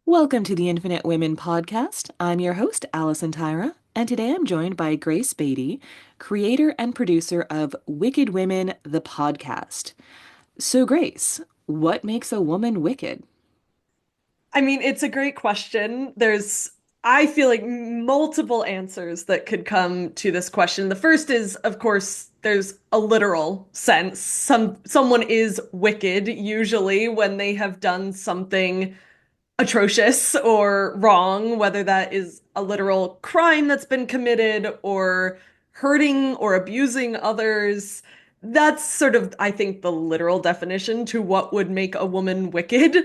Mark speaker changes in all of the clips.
Speaker 1: Welcome to the Infinite Women podcast. I'm your host, Allison Tyra, and today I'm joined by Grace Beattie, creator and producer of Wicked Women, the podcast. So, Grace, what makes a woman wicked?
Speaker 2: It's a great question. I feel like multiple answers that could come to this question. The first is, of course, there's a literal sense. Someone is wicked usually when they have done something atrocious or wrong, whether that is a literal crime that's been committed or hurting or abusing others. That's sort of, I think, the literal definition to what would make a woman wicked.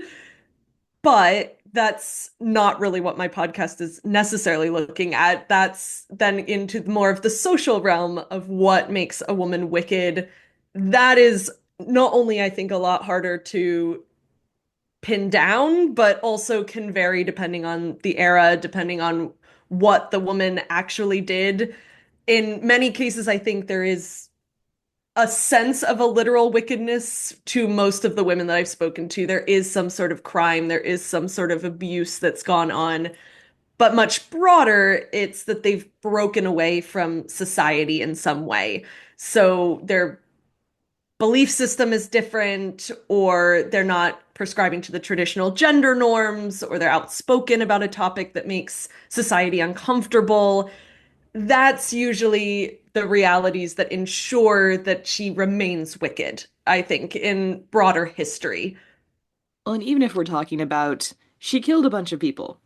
Speaker 2: But that's not really what my podcast is necessarily looking at. That's then into more of the social realm of what makes a woman wicked. That is not only, I think, a lot harder to pin down, but also can vary depending on the era, depending on what the woman actually did. In many cases, I think there is a sense of a literal wickedness to most of the women that I've spoken to. There is some sort of crime, there is some sort of abuse that's gone on, but much broader, it's that they've broken away from society in some way. So their belief system is different, or they're not prescribing to the traditional gender norms, or they're outspoken about a topic that makes society uncomfortable. That's usually the realities that ensure that she remains wicked, I think, in broader history.
Speaker 1: Well, and even if we're talking about she killed a bunch of people.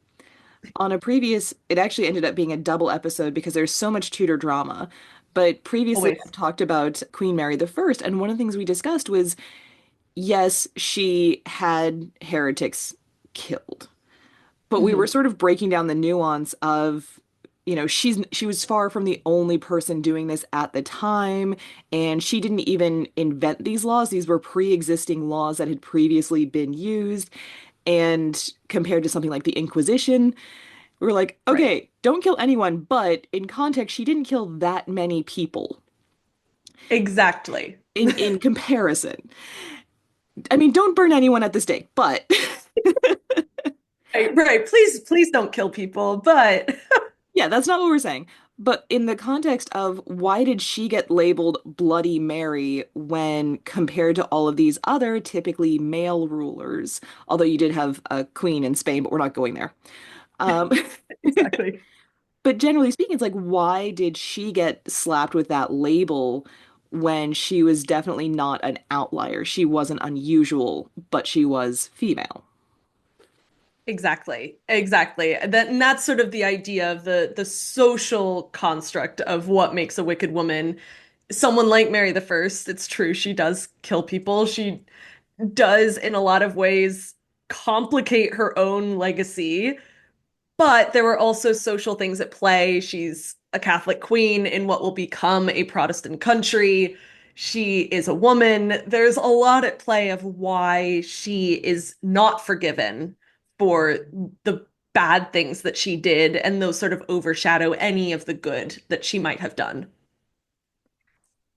Speaker 1: On a previous, it actually ended up being a double episode because there's so much Tudor drama. But previously, I've
Speaker 2: Always.
Speaker 1: talked about Queen Mary the First, and one of the things we discussed was yes, she had heretics killed, but we were
Speaker 2: Mhm.
Speaker 1: sort of breaking down the nuance of, she was far from the only person doing this at the time, and she didn't even invent these laws. These were pre-existing laws that had previously been used, and compared to something like the Inquisition, we were like,
Speaker 2: Right.
Speaker 1: okay, don't kill anyone, but in context, she didn't kill that many people
Speaker 2: Exactly.
Speaker 1: in comparison. I mean, don't burn anyone at the stake, but
Speaker 2: Right, right. Please don't kill people. But
Speaker 1: yeah, that's not what we're saying. But in the context of why did she get labeled Bloody Mary when compared to all of these other typically male rulers? Although you did have a queen in Spain, but we're not going there. Um,
Speaker 2: exactly.
Speaker 1: but generally speaking, it's like, why did she get slapped with that label when she was definitely not an outlier? She wasn't unusual, but she was female.
Speaker 2: Exactly. Exactly. And that's sort of the idea of the social construct of what makes a wicked woman. Someone like Mary the First, it's true, she does kill people. She does, in a lot of ways, complicate her own legacy. But there were also social things at play. She's a Catholic queen in what will become a Protestant country. She is a woman. There's a lot at play of why she is not forgiven for the bad things that she did, and those sort of overshadow any of the good that she might have done.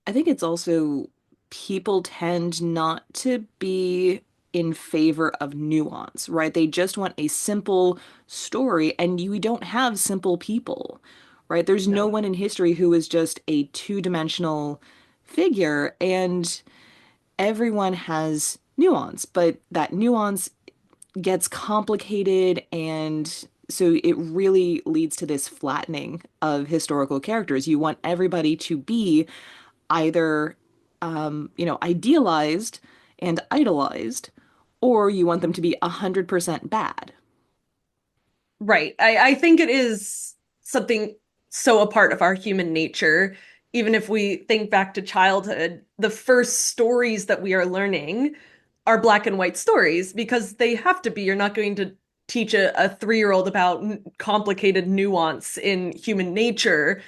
Speaker 1: I think it's also people tend not to be in favor of nuance, right? They just want a simple story, and we don't have simple people, right? There's no
Speaker 2: No.
Speaker 1: one in history who is just a two-dimensional figure, and everyone has nuance, but that nuance gets complicated, and so it really leads to this flattening of historical characters. You want everybody to be either idealized and idolized, or you want them to be 100% bad.
Speaker 2: Right. I think it is something so a part of our human nature. Even if we think back to childhood, the first stories that we are learning are black and white stories because they have to be. You're not going to teach a 3-year-old about complicated nuance in human nature.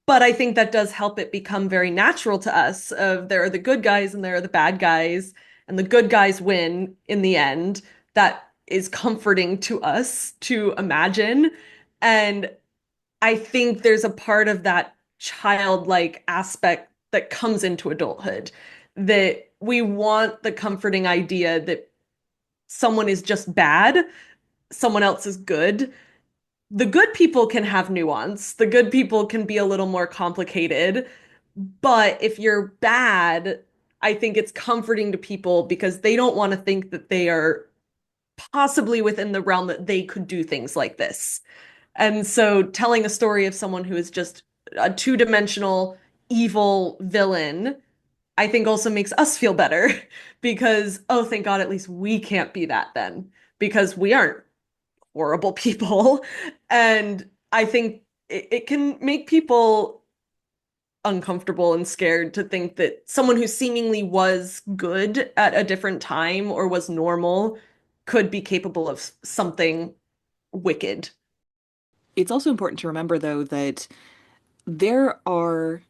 Speaker 2: But I think that does help it become very natural to us of there are the good guys and there are the bad guys, and the good guys win in the end. That is comforting to us to imagine. And I think there's a part of that childlike aspect that comes into adulthood that we want the comforting idea that someone is just bad, someone else is good. The good people can have nuance. The good people can be a little more complicated. But if you're bad, I think it's comforting to people because they don't want to think that they are possibly within the realm that they could do things like this. And so telling a story of someone who is just a two-dimensional evil villain, I think also makes us feel better because, oh, thank God, at least we can't be that then because we aren't horrible people. And I think it can make people uncomfortable and scared to think that someone who seemingly was good at a different time or was normal could be capable of something wicked.
Speaker 1: It's also important to remember, though, that there are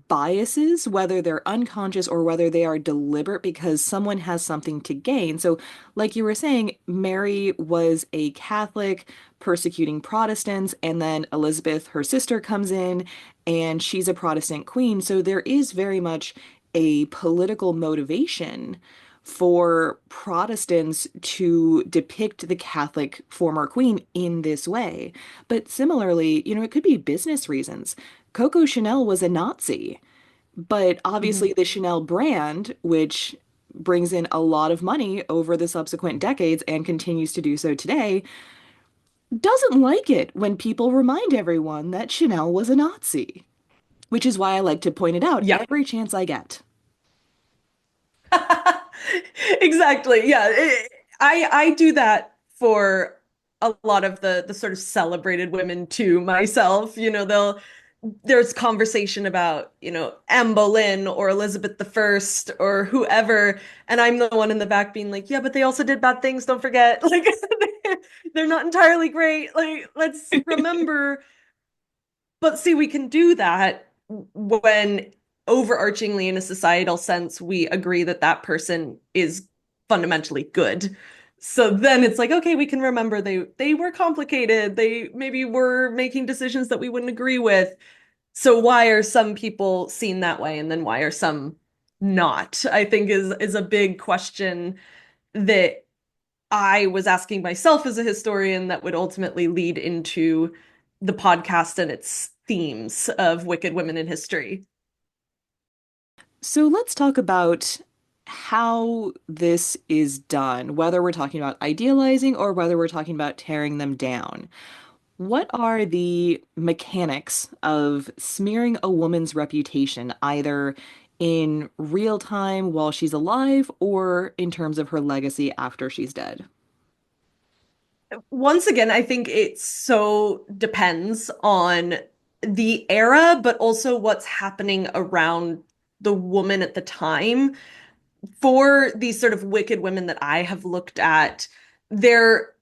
Speaker 1: biases, whether they're unconscious or whether they are deliberate, because someone has something to gain. So, like you were saying, Mary was a Catholic persecuting Protestants, and then Elizabeth, her sister, comes in and she's a Protestant queen. So, there is very much a political motivation for Protestants to depict the Catholic former queen in this way. But similarly, it could be business reasons. Coco Chanel was a Nazi, but obviously
Speaker 2: Mhm.
Speaker 1: the Chanel brand, which brings in a lot of money over the subsequent decades and continues to do so today, doesn't like it when people remind everyone that Chanel was a Nazi, which is why I like to point it out
Speaker 2: Yeah.
Speaker 1: every chance I get.
Speaker 2: Exactly. Yeah. I do that for a lot of the sort of celebrated women too myself. There's conversation about, Anne Boleyn or Elizabeth the First or whoever, and I'm the one in the back being like, yeah, but they also did bad things, don't forget. Like they're not entirely great. Like let's remember, but see, we can do that when overarchingly in a societal sense, we agree that that person is fundamentally good. So then it's like, okay, we can remember they were complicated. They maybe were making decisions that we wouldn't agree with. So why are some people seen that way and then why are some not? I think is a big question that I was asking myself as a historian that would ultimately lead into the podcast and its themes of wicked women in history.
Speaker 1: So let's talk about how this is done, whether we're talking about idealizing or whether we're talking about tearing them down. What are the mechanics of smearing a woman's reputation, either in real time while she's alive or in terms of her legacy after she's dead?
Speaker 2: Once again, I think it so depends on the era, but also what's happening around the woman at the time. For these sort of wicked women that I have looked at, there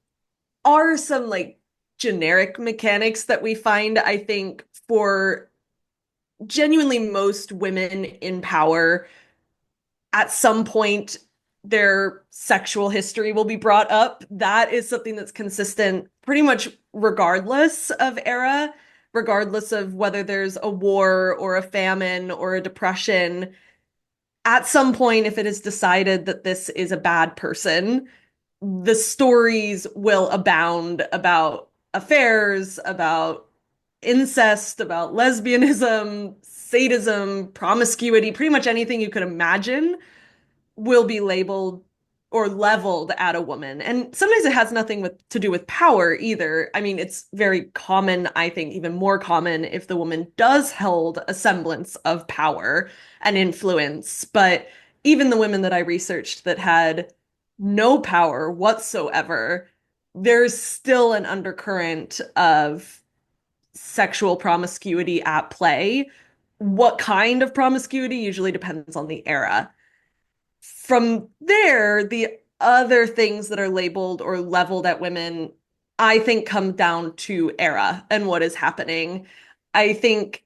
Speaker 2: are some like generic mechanics that we find, I think, for genuinely most women in power. At some point, their sexual history will be brought up. That is something that's consistent pretty much regardless of era, regardless of whether there's a war or a famine or a depression. At some point, if it is decided that this is a bad person, the stories will abound about affairs, about incest, about lesbianism, sadism, promiscuity, pretty much anything you could imagine will be labeled or leveled at a woman. And sometimes it has nothing to do with power either. I mean, it's very common, I think, even more common if the woman does hold a semblance of power and influence. But even the women that I researched that had no power whatsoever, there's still an undercurrent of sexual promiscuity at play. What kind of promiscuity usually depends on the era. From there, the other things that are labeled or leveled at women, I think, come down to era and what is happening. I think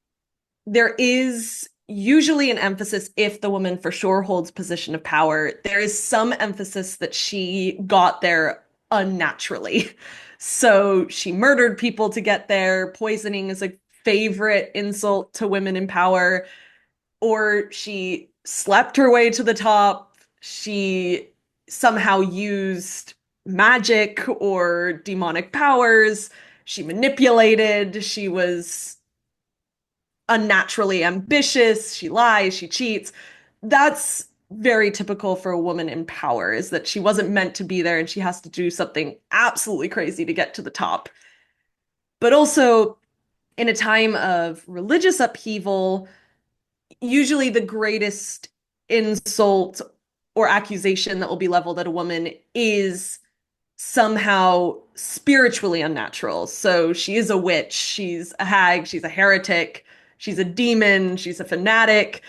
Speaker 2: there is usually an emphasis if the woman for sure holds position of power, there is some emphasis that she got there unnaturally. So she murdered people to get there. Poisoning is a favorite insult to women in power, or she slept her way to the top. She somehow used magic or demonic powers. She manipulated. She was unnaturally ambitious. She lies. She cheats. That's very typical for a woman in power, is that she wasn't meant to be there and she has to do something absolutely crazy to get to the top. But also, in a time of religious upheaval, usually the greatest insult or accusation that will be leveled at a woman is somehow spiritually unnatural. So she is a witch, she's a hag, she's a heretic, she's a demon, she's a fanatic.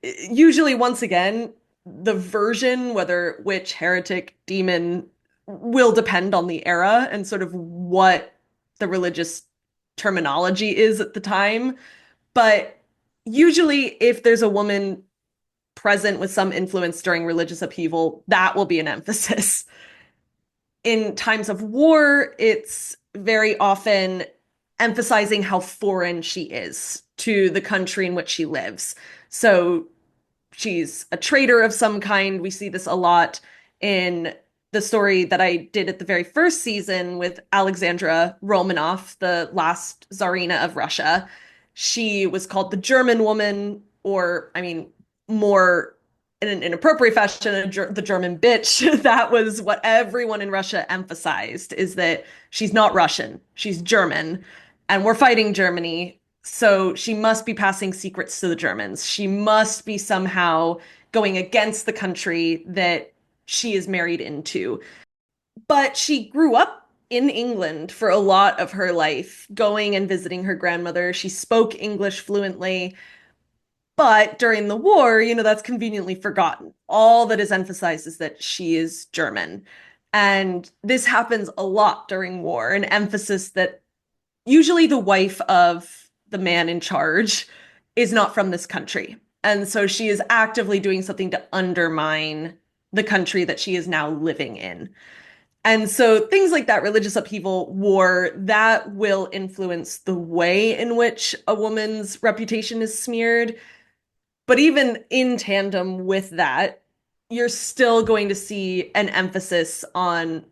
Speaker 2: Usually, once again, the version, whether witch, heretic, demon, will depend on the era and sort of what the religious terminology is at the time. But usually, if there's a woman present with some influence during religious upheaval, that will be an emphasis. In times of war, it's very often emphasizing how foreign she is to the country in which she lives. So she's a traitor of some kind. We see this a lot in the story that I did at the very first season with Alexandra Romanov, the last Tsarina of Russia. She was called the German woman, or, I mean, more in an inappropriate fashion, the German bitch. That was what everyone in Russia emphasized, is that she's not Russian, she's German, and we're fighting Germany. So she must be passing secrets to the Germans. She must be somehow going against the country that she is married into. But she grew up in England for a lot of her life, going and visiting her grandmother. She spoke English fluently. But during the war, that's conveniently forgotten. All that is emphasized is that she is German. And this happens a lot during war, an emphasis that usually the wife of the man in charge is not from this country. And so she is actively doing something to undermine the country that she is now living in. And so things like that, religious upheaval, war, that will influence the way in which a woman's reputation is smeared. But even in tandem with that, you're still going to see an emphasis on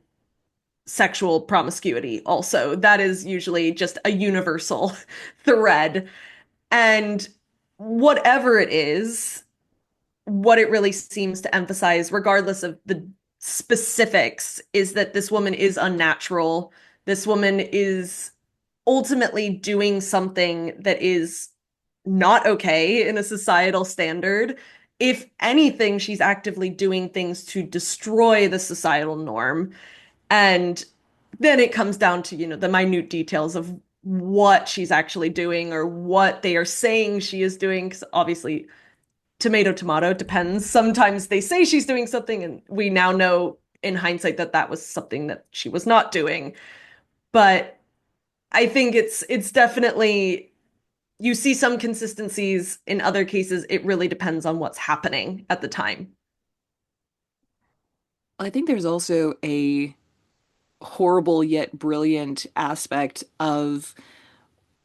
Speaker 2: sexual promiscuity also. That is usually just a universal thread. And whatever it is, what it really seems to emphasize, regardless of the specifics, is that this woman is unnatural. This woman is ultimately doing something that is not okay in a societal standard. If anything, she's actively doing things to destroy the societal norm. And then it comes down to, the minute details of what she's actually doing or what they are saying she is doing. Because obviously, tomato, tomato depends. Sometimes they say she's doing something, and we now know in hindsight that that was something that she was not doing. But I think it's definitely, you see some consistencies. In other cases, it really depends on what's happening at the time.
Speaker 1: I think there's also a horrible yet brilliant aspect of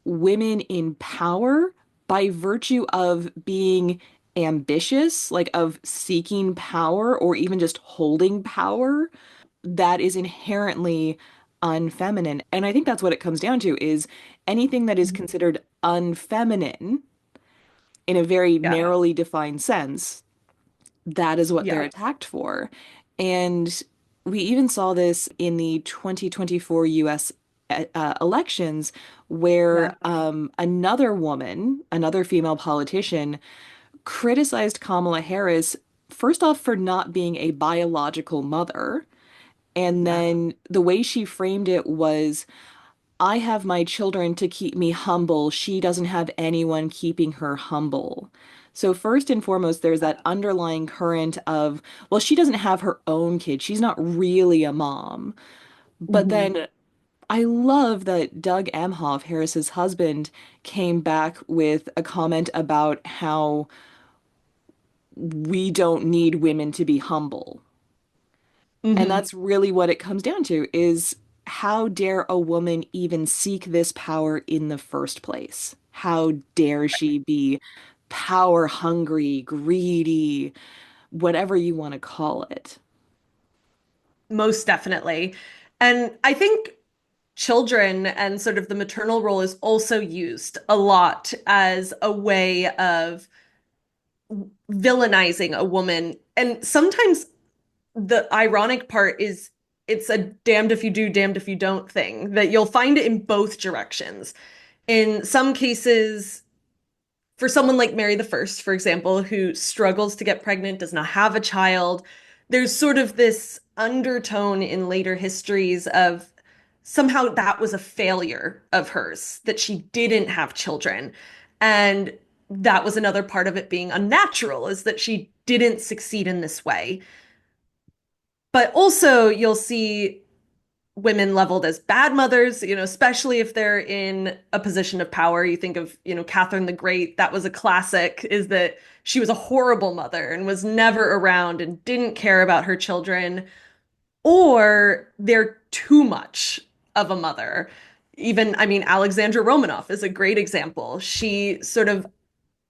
Speaker 1: women in power by virtue of being ambitious, like of seeking power or even just holding power, that is inherently unfeminine. And I think that's what it comes down to is anything that is considered unfeminine in a very
Speaker 2: Yeah.
Speaker 1: narrowly defined sense, that is what they're
Speaker 2: Yeah.
Speaker 1: attacked for. And we even saw this in the 2024 US elections, where
Speaker 2: Yeah.
Speaker 1: another woman, another female politician, criticized Kamala Harris, first off, for not being a biological mother. And
Speaker 2: Yeah.
Speaker 1: then the way she framed it was, I have my children to keep me humble. She doesn't have anyone keeping her humble. So first and foremost, there's that underlying current of, well, she doesn't have her own kid. She's not really a mom. But
Speaker 2: Mhm.
Speaker 1: then I love that Doug Emhoff, Harris's husband, came back with a comment about how we don't need women to be humble. And
Speaker 2: Mhm.
Speaker 1: that's really what it comes down to is how dare a woman even seek this power in the first place? How dare she be power hungry, greedy, whatever you want to call it?
Speaker 2: most definitely. And I think children and sort of the maternal role is also used a lot as a way of villainizing a woman. And sometimes the ironic part is it's a damned if you do, damned if you don't thing that you'll find it in both directions. In some cases, for someone like Mary the First, for example, who struggles to get pregnant, does not have a child, there's sort of this undertone in later histories of somehow that was a failure of hers, that she didn't have children. And that was another part of it being unnatural, is that she didn't succeed in this way. But also, you'll see women leveled as bad mothers, especially if they're in a position of power. You think of, Catherine the Great, that was a classic, is that she was a horrible mother and was never around and didn't care about her children, or they're too much of a mother. Even, I mean, Alexandra Romanoff is a great example. She sort of,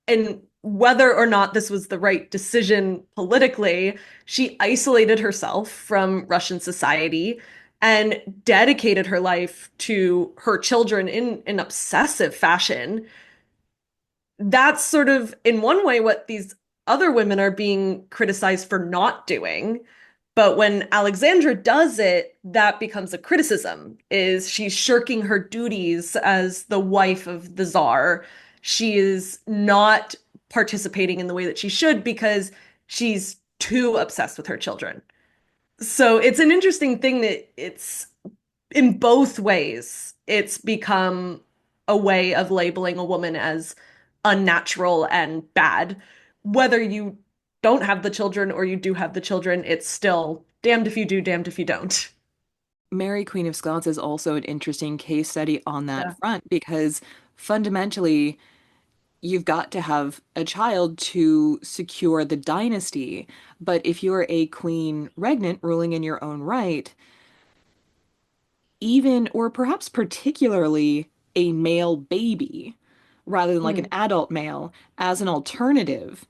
Speaker 2: and whether or not this was the right decision politically, she isolated herself from Russian society and dedicated her life to her children in an obsessive fashion. That's sort of, in one way, what these other women are being criticized for not doing. But when Alexandra does it, that becomes a criticism, is she's shirking her duties as the wife of the Tsar. She is not participating in the way that she should because she's too obsessed with her children. So it's an interesting thing that it's in both ways. It's become a way of labeling a woman as unnatural and bad. Whether you don't have the children or you do have the children, it's still damned if you do, damned if you don't.
Speaker 1: Mary, Queen of Scots is also an interesting case study on that
Speaker 2: Yeah.
Speaker 1: front because fundamentally, you've got to have a child to secure the dynasty. But if you're a queen regnant ruling in your own right, even or perhaps particularly a male baby rather than like an
Speaker 2: Mm,
Speaker 1: adult male as an alternative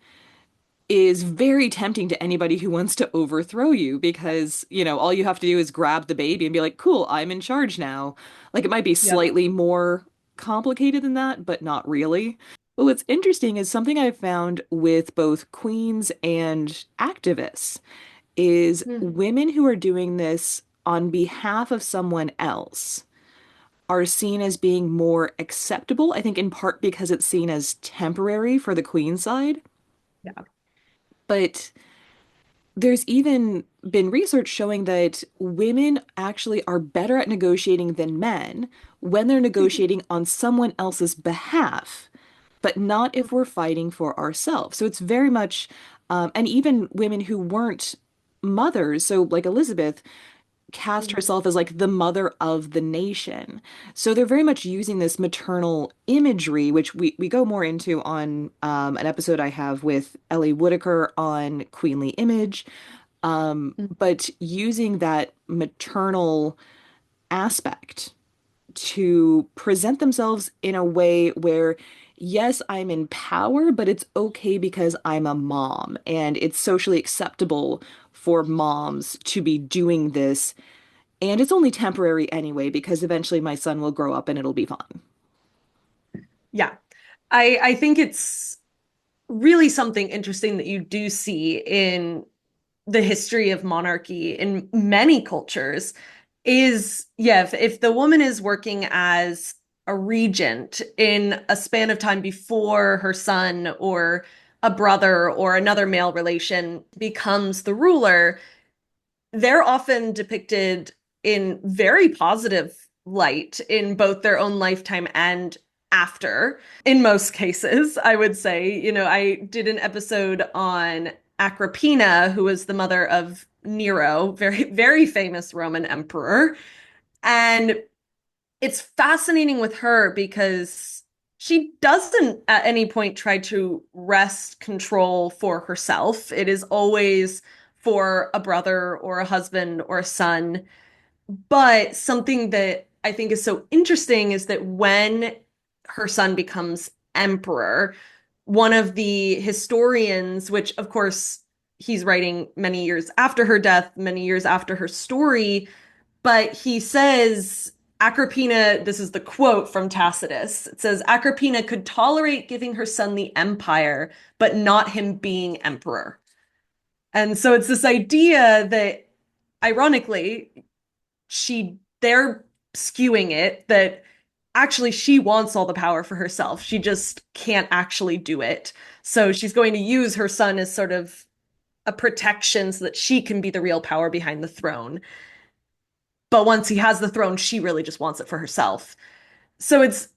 Speaker 1: is very tempting to anybody who wants to overthrow you because, all you have to do is grab the baby and be like, cool, I'm in charge now. Like it might be
Speaker 2: yep.
Speaker 1: slightly more complicated than that, but not really. But what's interesting is something I've found with both queens and activists is
Speaker 2: Mm,
Speaker 1: women who are doing this on behalf of someone else are seen as being more acceptable, I think in part because it's seen as temporary for the queen side.
Speaker 2: yeah.
Speaker 1: But there's even been research showing that women actually are better at negotiating than men when they're negotiating on someone else's behalf, but not if we're fighting for ourselves. So it's very much, and even women who weren't mothers, so like Elizabeth, cast
Speaker 2: Mm,
Speaker 1: herself as like the mother of the nation. So they're very much using this maternal imagery, which we go more into on an episode I have with Ellie Whitaker on queenly image.
Speaker 2: mm,
Speaker 1: But using that maternal aspect to present themselves in a way where, yes, I'm in power, but it's okay because I'm a mom, and it's socially acceptable for moms to be doing this. And it's only temporary anyway, because eventually my son will grow up and it'll be fine.
Speaker 2: yeah. I think it's really something interesting that you do see in the history of monarchy in many cultures is, yeah, if the woman is working as a regent in a span of time before her son or a brother or another male relation becomes the ruler, they're often depicted in very positive light in both their own lifetime and after. In most cases, I would say, I did an episode on Agrippina, who was the mother of Nero, very, very famous Roman emperor. And it's fascinating with her because she doesn't at any point try to wrest control for herself. It is always for a brother or a husband or a son. But something that I think is so interesting is that when her son becomes emperor, one of the historians, which of course he's writing many years after her death, many years after her story, but he says Agrippina, this is the quote from Tacitus. It says Agrippina could tolerate giving her son the empire, but not him being emperor. And so it's this idea that ironically, they're skewing it that actually she wants all the power for herself. She just can't actually do it. So she's going to use her son as sort of a protection so that she can be the real power behind the throne. But once he has the throne, she really just wants it for herself. So it's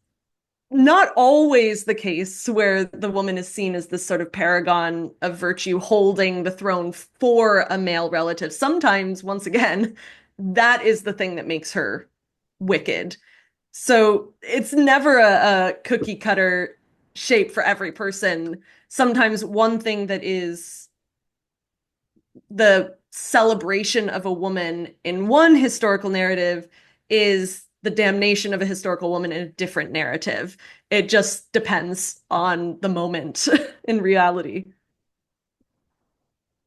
Speaker 2: not always the case where the woman is seen as this sort of paragon of virtue holding the throne for a male relative. Sometimes, once again, that is the thing that makes her wicked. So it's never a cookie cutter shape for every person. Sometimes one thing that is the celebration of a woman in one historical narrative is the damnation of a historical woman in a different narrative. It just depends on the moment in reality.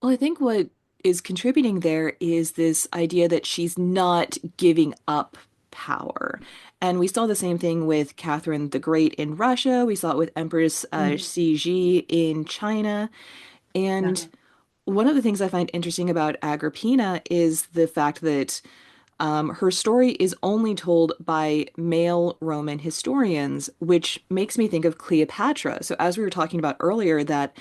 Speaker 1: Well, I think what is contributing there is this idea that she's not giving up power. And we saw the same thing with Catherine the Great in Russia. We saw it with Empress
Speaker 2: Mhm.
Speaker 1: Cixi in China.
Speaker 2: Yeah.
Speaker 1: And one of the things I find interesting about Agrippina is the fact that her story is only told by male Roman historians, which makes me think of Cleopatra. So, as we were talking about earlier, that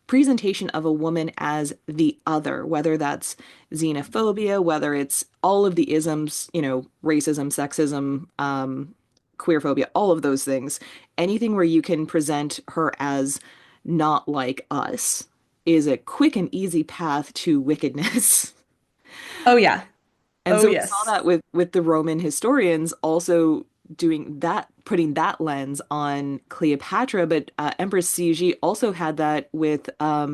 Speaker 1: presentation of a woman as the other, whether that's xenophobia, whether it's all of the isms, racism, sexism, queerphobia, all of those things, anything where you can present her as not like us is a quick and easy path to wickedness.
Speaker 2: Oh, yeah.
Speaker 1: And
Speaker 2: Oh,
Speaker 1: so we saw
Speaker 2: yes.
Speaker 1: that with the Roman historians also doing that, putting that lens on Cleopatra, but Empress Cixi also had that with I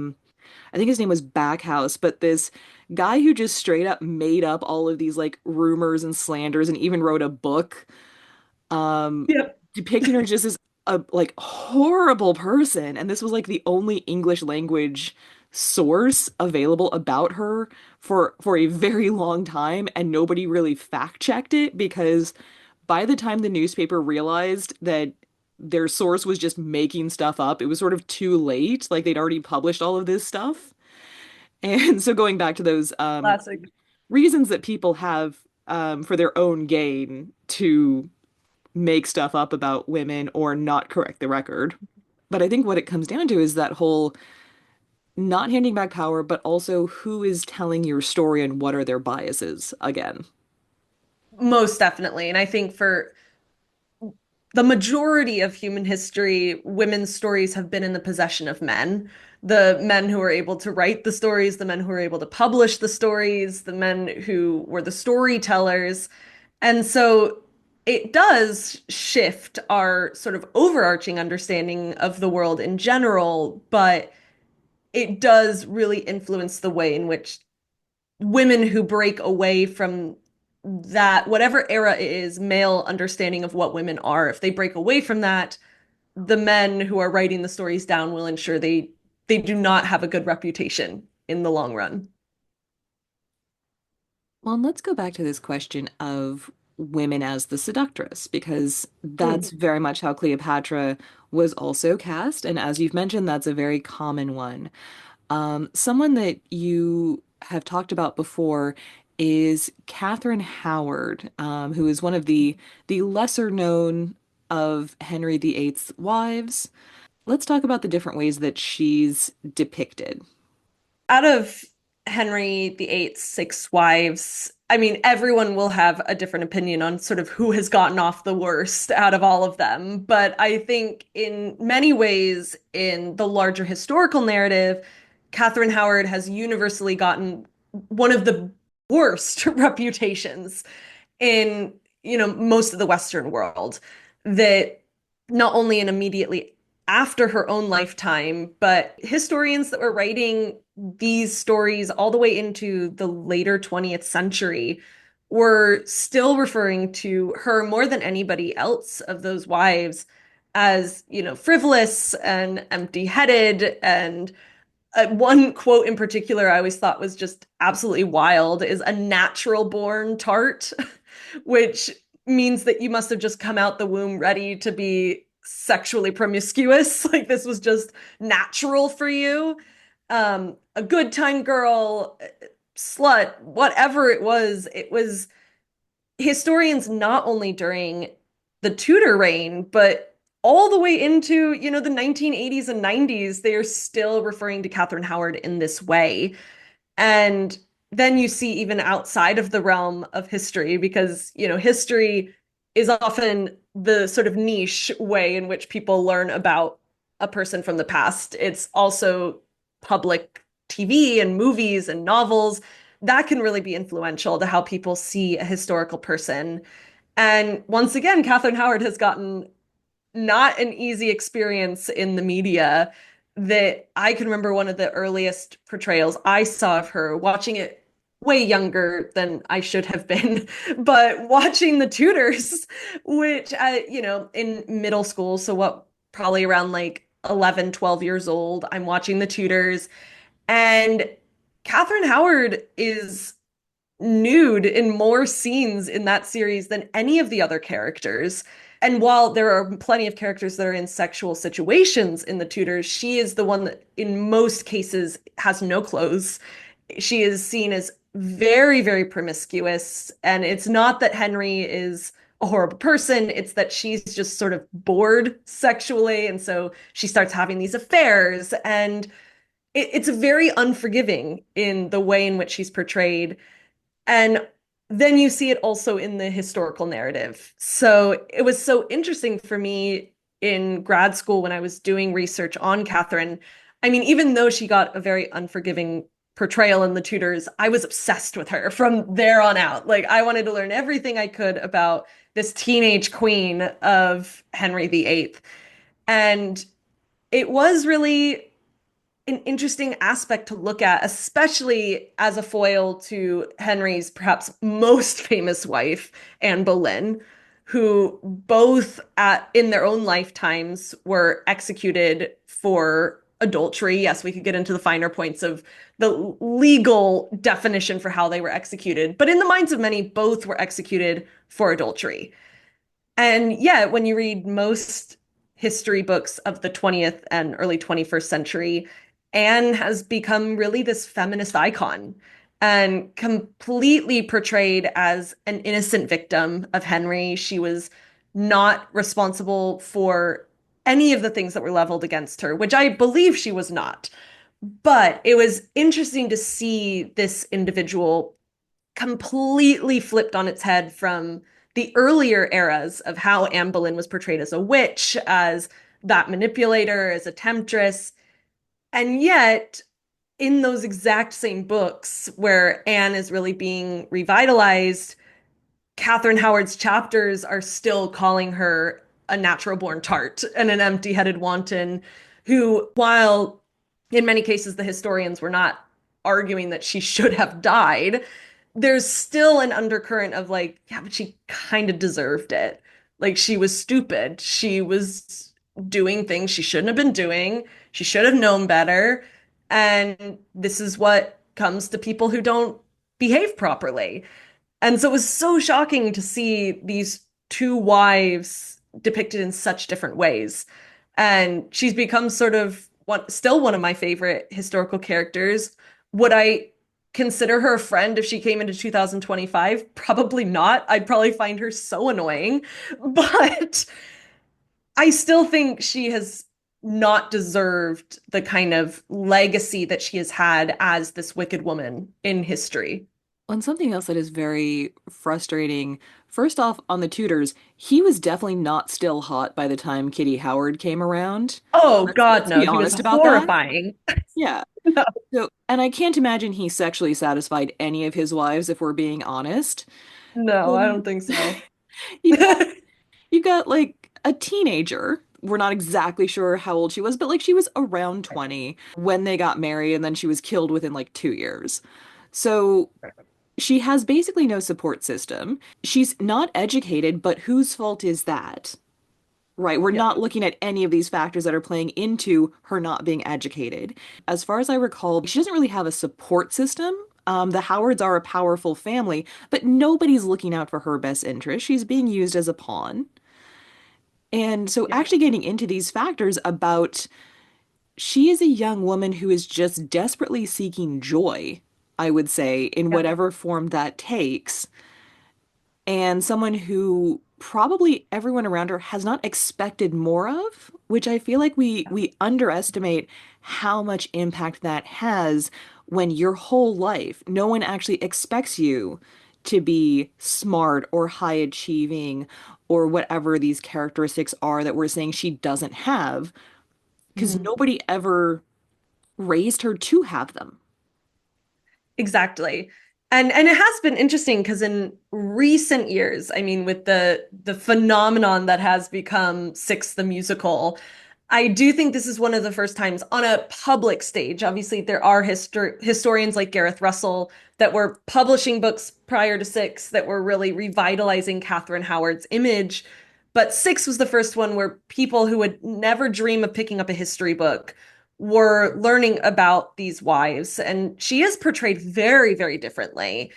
Speaker 1: think his name was Backhouse, but this guy who just straight up made up all of these like rumors and slanders and even wrote a book um
Speaker 2: Yep.
Speaker 1: depicting her just as a like horrible person. And this was like the only English language source available about her for a very long time, and nobody really fact checked it because by the time the newspaper realized that their source was just making stuff up, it was sort of too late. Like they'd already published all of this stuff. And so going back to those
Speaker 2: Classic.
Speaker 1: reasons that people have for their own gain to make stuff up about women or not correct the record. But I think what it comes down to is that whole not handing back power, but also who is telling your story and what are their biases again.
Speaker 2: Most definitely. And I think for the majority of human history, women's stories have been in the possession of men. The men who were able to write the stories, the men who were able to publish the stories, the men who were the storytellers. And so it does shift our sort of overarching understanding of the world in general, but it does really influence the way in which women who break away from that, whatever era it is, male understanding of what women are, if they break away from that, the men who are writing the stories down will ensure they do not have a good reputation in the long run.
Speaker 1: Well, and let's go back to this question of women as the seductress, because that's
Speaker 2: Mm.
Speaker 1: very much how Cleopatra was also cast. And as you've mentioned, that's a very common one. Someone that you have talked about before is Catherine Howard, who is one of the lesser known of Henry VIII's wives. Let's talk about the different ways that she's depicted.
Speaker 2: Out of Henry VIII's six wives, I mean, everyone will have a different opinion on sort of who has gotten off the worst out of all of them. But I think in many ways, in the larger historical narrative, Catherine Howard has universally gotten one of the worst reputations in, most of the Western world, that not only in immediately after her own lifetime, but historians that were writing these stories all the way into the later 20th century were still referring to her more than anybody else of those wives as, frivolous and empty-headed and One quote in particular I always thought was just absolutely wild is a natural born tart, which means that you must have just come out the womb ready to be sexually promiscuous. Like this was just natural for you. A good time girl, slut, whatever it was historians not only during the Tudor reign, but all the way into, the 1980s and 90s, they are still referring to Catherine Howard in this way. And then you see even outside of the realm of history, because, history is often the sort of niche way in which people learn about a person from the past. It's also public TV and movies and novels that can really be influential to how people see a historical person. And once again, Catherine Howard has gotten not an easy experience in the media. That I can remember one of the earliest portrayals I saw of her, watching it way younger than I should have been, but watching the Tudors, which, in middle school, so what, probably around like 11, 12 years old, I'm watching the Tudors, and Catherine Howard is nude in more scenes in that series than any of the other characters. And while there are plenty of characters that are in sexual situations in the Tudors, she is the one that, in most cases, has no clothes. She is seen as very, very promiscuous. And it's not that Henry is a horrible person, it's that she's just sort of bored sexually. And so she starts having these affairs. And it's very unforgiving in the way in which she's portrayed. And then you see it also in the historical narrative. So it was so interesting for me in grad school when I was doing research on Catherine. I mean, even though she got a very unforgiving portrayal in the Tudors, I was obsessed with her from there on out. Like, I wanted to learn everything I could about this teenage queen of Henry VIII. And it was really an interesting aspect to look at, especially as a foil to Henry's perhaps most famous wife, Anne Boleyn, who both in their own lifetimes were executed for adultery. Yes, we could get into the finer points of the legal definition for how they were executed, but in the minds of many, both were executed for adultery. And yeah, when you read most history books of the 20th and early 21st century, Anne has become really this feminist icon and completely portrayed as an innocent victim of Henry. She was not responsible for any of the things that were leveled against her, which I believe she was not. But it was interesting to see this individual completely flipped on its head from the earlier eras of how Anne Boleyn was portrayed as a witch, as that manipulator, as a temptress. And yet, in those exact same books where Anne is really being revitalized, Catherine Howard's chapters are still calling her a natural born tart and an empty headed wanton who, while in many cases the historians were not arguing that she should have died, there's still an undercurrent of like, yeah, but she kind of deserved it. Like she was stupid. She was doing things she shouldn't have been doing. She should have known better. And this is what comes to people who don't behave properly. And so it was so shocking to see these two wives depicted in such different ways. And she's become sort of still one of my favorite historical characters. Would I consider her a friend if she came into 2025? Probably not. I'd probably find her so annoying. But I still think she has not deserved the kind of legacy that she has had as this wicked woman in history.
Speaker 1: And something else that is very frustrating, first off, on the Tudors, he was definitely not still hot by the time Kitty Howard came around.
Speaker 2: Oh God,
Speaker 1: Let's
Speaker 2: no,
Speaker 1: be
Speaker 2: he was
Speaker 1: honest about that.
Speaker 2: horrifying.
Speaker 1: Yeah.
Speaker 2: No,
Speaker 1: So, and I can't imagine he sexually satisfied any of his wives, if we're being honest.
Speaker 2: no, I don't
Speaker 1: Um,
Speaker 2: think so.
Speaker 1: you've got you've got like a teenager. We're not exactly sure how old she was, but like she was around 20 when they got married, and then she was killed within like 2 years. So she has basically no support system. She's not educated, but whose fault is that? Right. We're
Speaker 2: Yeah.
Speaker 1: not looking at any of these factors that are playing into her not being educated. As far as I recall, she doesn't really have a support system. The Howards are a powerful family, but nobody's looking out for her best interest. She's being used as a pawn. And so,
Speaker 2: Yeah.
Speaker 1: actually, getting into these factors about she is a young woman who is just desperately seeking joy, I would say, in
Speaker 2: Yeah.
Speaker 1: whatever form that takes, and someone who probably everyone around her has not expected more of, which I feel like we underestimate how much impact that has when your whole life no one actually expects you to be smart or high achieving or whatever these characteristics are that we're saying she doesn't have, because
Speaker 2: Mhm.
Speaker 1: nobody ever raised her to have them.
Speaker 2: Exactly. And it has been interesting because in recent years, I mean, with the phenomenon that has become Six the musical, I do think this is one of the first times on a public stage. Obviously, there are historians like Gareth Russell that were publishing books prior to Six that were really revitalizing Catherine Howard's image. But Six was the first one where people who would never dream of picking up a history book were learning about these wives. And she is portrayed very, very differently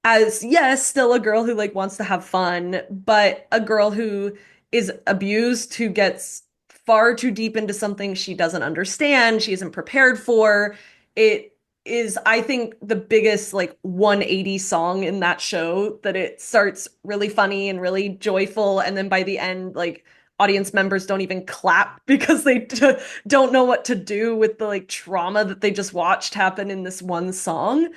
Speaker 2: as, yes, still a girl who like wants to have fun, but a girl who is abused, who gets far too deep into something she doesn't understand, she isn't prepared for. It is, I think, the biggest like 180 song in that show, that it starts really funny and really joyful, and then by the end, like audience members don't even clap because they don't know what to do with the like trauma that they just watched happen in this one song.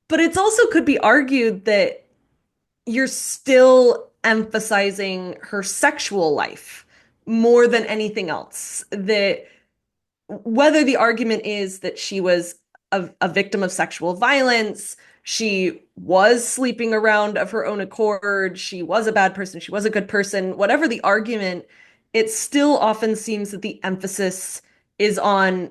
Speaker 2: But it's also could be argued that you're still emphasizing her sexual life more than anything else. That whether the argument is that she was a victim of sexual violence, she was sleeping around of her own accord, she was a bad person, she was a good person, whatever the argument, it still often seems that the emphasis is on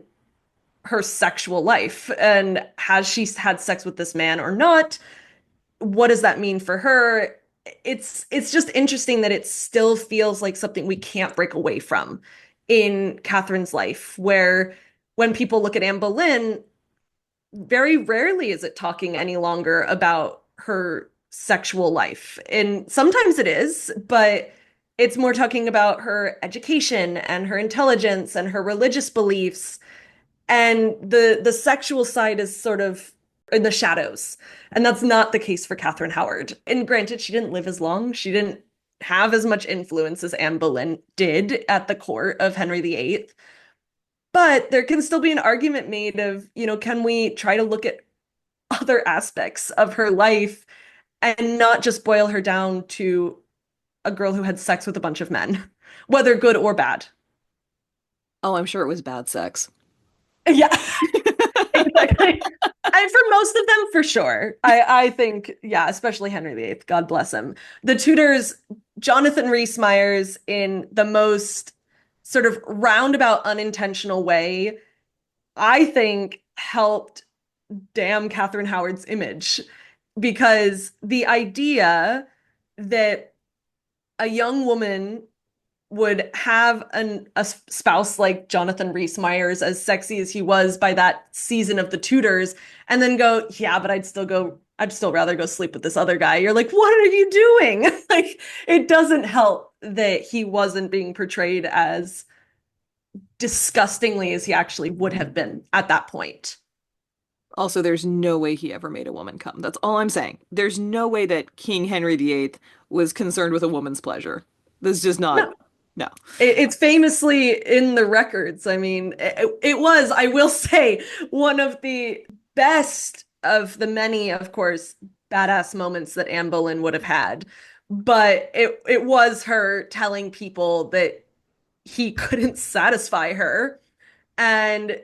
Speaker 2: her sexual life and has she had sex with this man or not, what does that mean for her? It's just interesting that it still feels like something we can't break away from in Catherine's life, where when people look at Anne Boleyn, very rarely is it talking any longer about her sexual life. And sometimes it is, but it's more talking about her education and her intelligence and her religious beliefs, and the sexual side is sort of in the shadows. And that's not the case for Catherine Howard. And granted, she didn't live as long. She didn't have as much influence as Anne Boleyn did at the court of Henry VIII. But there can still be an argument made of, can we try to look at other aspects of her life and not just boil her down to a girl who had sex with a bunch of men, whether good or bad.
Speaker 1: Oh, I'm sure it was bad sex.
Speaker 2: Yeah. Exactly. And for most of them, for sure. I think, yeah, especially Henry VIII, God bless him. The Tudors, Jonathan Rhys Meyers, in the most sort of roundabout, unintentional way, I think helped damn Catherine Howard's image. Because the idea that a young woman would have a spouse like Jonathan Rhys Meyers, as sexy as he was by that season of The Tudors, and then go, yeah, but I'd still rather go sleep with this other guy. You're like, what are you doing? Like, it doesn't help that he wasn't being portrayed as disgustingly as he actually would have been at that point.
Speaker 1: Also, there's no way he ever made a woman come. That's all I'm saying. There's no way that King Henry VIII was concerned with a woman's pleasure. This is just not,
Speaker 2: No,
Speaker 1: no.
Speaker 2: it's famously in the records. I mean, it was, I will say, one of the best of the many, of course, badass moments that Anne Boleyn would have had. But it was her telling people that he couldn't satisfy her, and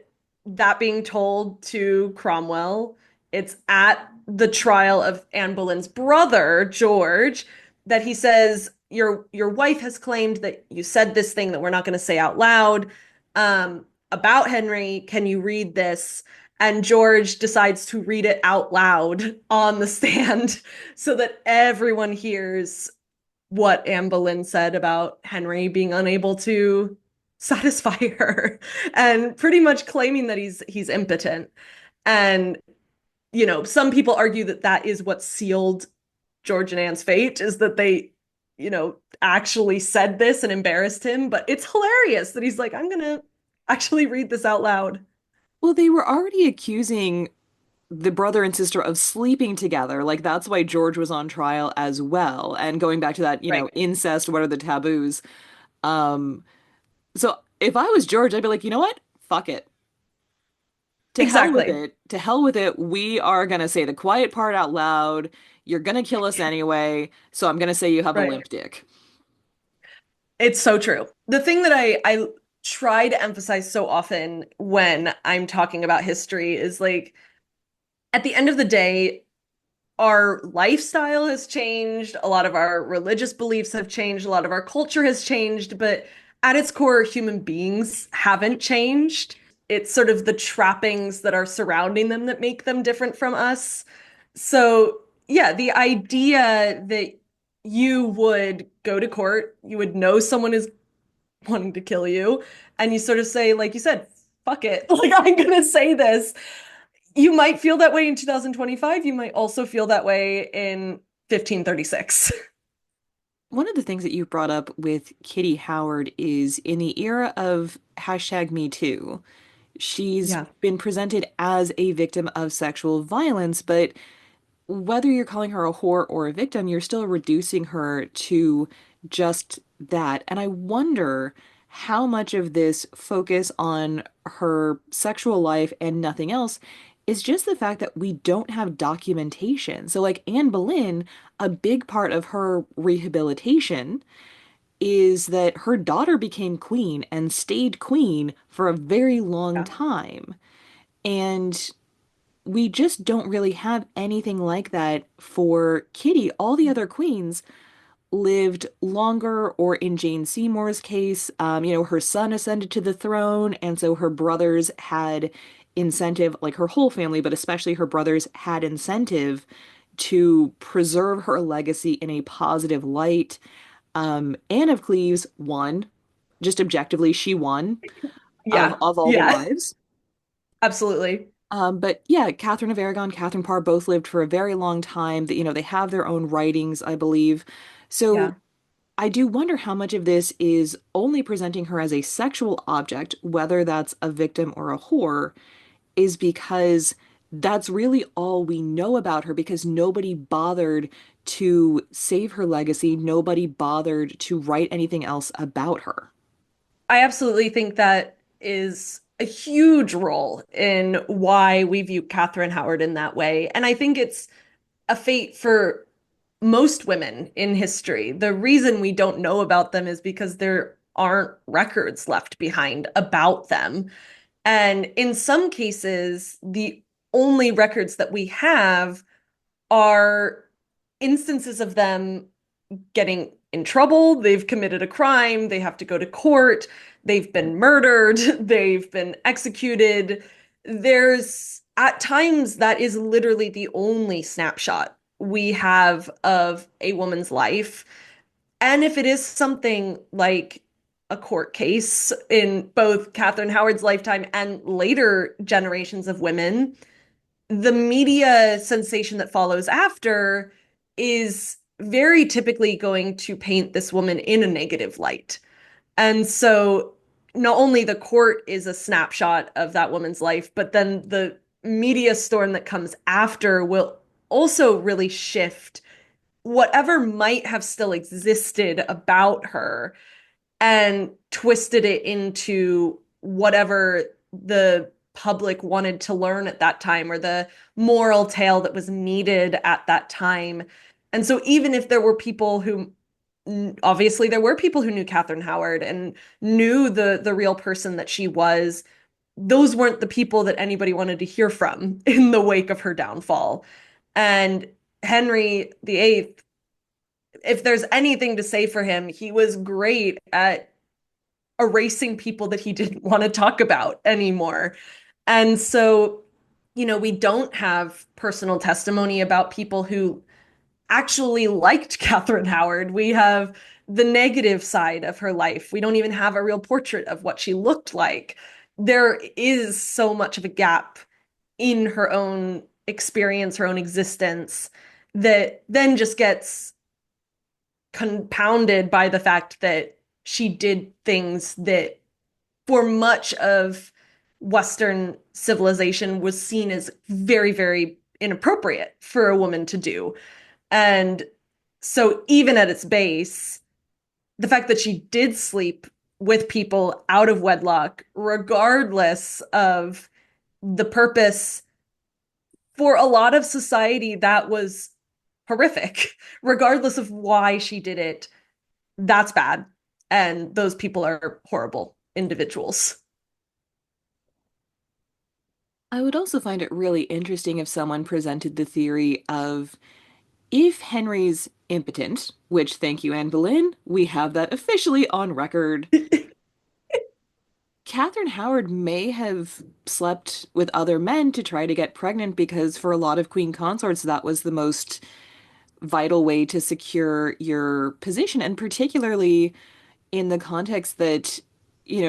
Speaker 2: that being told to Cromwell. It's at the trial of Anne Boleyn's brother, George, that he says, your wife has claimed that you said this thing that we're not going to say out loud about Henry. Can you read this? And George decides to read it out loud on the stand so that everyone hears what Anne Boleyn said about Henry being unable to satisfy her and pretty much claiming that he's impotent. And some people argue that that is what sealed George and Anne's fate, is that they, actually said this and embarrassed him. But it's hilarious that he's like, I'm gonna actually read this out loud.
Speaker 1: Well, they were already accusing the brother and sister of sleeping together. Like that's why George was on trial as well. And going back to that,
Speaker 2: Right.
Speaker 1: incest, what are the taboos? Um, so if I was George, I'd be like, you know what? Fuck it. To hell with
Speaker 2: Exactly.
Speaker 1: it. To hell with it. We are gonna say the quiet part out loud. You're gonna kill us anyway, so I'm gonna say you have a
Speaker 2: Right.
Speaker 1: limp dick.
Speaker 2: It's so true. The thing that I try to emphasize so often when I'm talking about history is like, at the end of the day, our lifestyle has changed, a lot of our religious beliefs have changed, a lot of our culture has changed, but at its core, human beings haven't changed. It's sort of the trappings that are surrounding them that make them different from us. So, yeah, the idea that you would go to court, you would know someone is wanting to kill you, and you sort of say, like you said, fuck it. Like, I'm gonna say this. You might feel that way in 2025. You might also feel that way in 1536.
Speaker 1: One of the things that you brought up with Kitty Howard is in the era of hashtag Me Too, she's
Speaker 2: Yeah.
Speaker 1: been presented as a victim of sexual violence, but whether you're calling her a whore or a victim, you're still reducing her to just that. And I wonder how much of this focus on her sexual life and nothing else is just the fact that we don't have documentation. So, like Anne Boleyn, a big part of her rehabilitation is that her daughter became queen and stayed queen for a very long
Speaker 2: Yeah.
Speaker 1: time. And we just don't really have anything like that for Kitty. All the other queens lived longer, or in Jane Seymour's case, her son ascended to the throne, and so her brothers had incentive, like her whole family, but especially her brothers had incentive to preserve her legacy in a positive light. Anne of Cleves won. Just objectively, she won
Speaker 2: Yeah.
Speaker 1: of all the
Speaker 2: Yeah.
Speaker 1: wives.
Speaker 2: Absolutely.
Speaker 1: But yeah, Catherine of Aragon, Catherine Parr both lived for a very long time. That they have their own writings, I believe. So
Speaker 2: Yeah.
Speaker 1: I do wonder how much of this is only presenting her as a sexual object, whether that's a victim or a whore, is because that's really all we know about her because nobody bothered to save her legacy. Nobody bothered to write anything else about her.
Speaker 2: I absolutely think that is a huge role in why we view Catherine Howard in that way. And I think it's a fate for most women in history. The reason we don't know about them is because there aren't records left behind about them. And in some cases, the only records that we have are instances of them getting in trouble. They've committed a crime. They have to go to court. They've been murdered. They've been executed. There's at times that is literally the only snapshot we have of a woman's life. And if it is something like a court case in both Catherine Howard's lifetime and later generations of women, the media sensation that follows after is very typically going to paint this woman in a negative light. And so not only the court is a snapshot of that woman's life, but then the media storm that comes after will also really shift whatever might have still existed about her and twisted it into whatever the public wanted to learn at that time or the moral tale that was needed at that time. And so even if there were people who obviously there were people who knew Catherine Howard and knew the real person that she was, those weren't the people that anybody wanted to hear from in the wake of her downfall. And Henry VIII, if there's anything to say for him, he was great at erasing people that he didn't want to talk about anymore. And so, we don't have personal testimony about people who actually liked Catherine Howard. We have the negative side of her life. We don't even have a real portrait of what she looked like. There is so much of a gap in her own experience, her own existence, that then just gets compounded by the fact that she did things that, for much of Western civilization, was seen as very, very inappropriate for a woman to do. And so, even at its base, the fact that she did sleep with people out of wedlock, regardless of the purpose, for a lot of society, that was horrific. Regardless of why she did it, that's bad. And those people are horrible individuals.
Speaker 1: I would also find it really interesting if someone presented the theory of if Henry's impotent, which thank you, Anne Boleyn, we have that officially on record. Catherine Howard may have slept with other men to try to get pregnant because for a lot of queen consorts, that was the most vital way to secure your position. And particularly in the context that,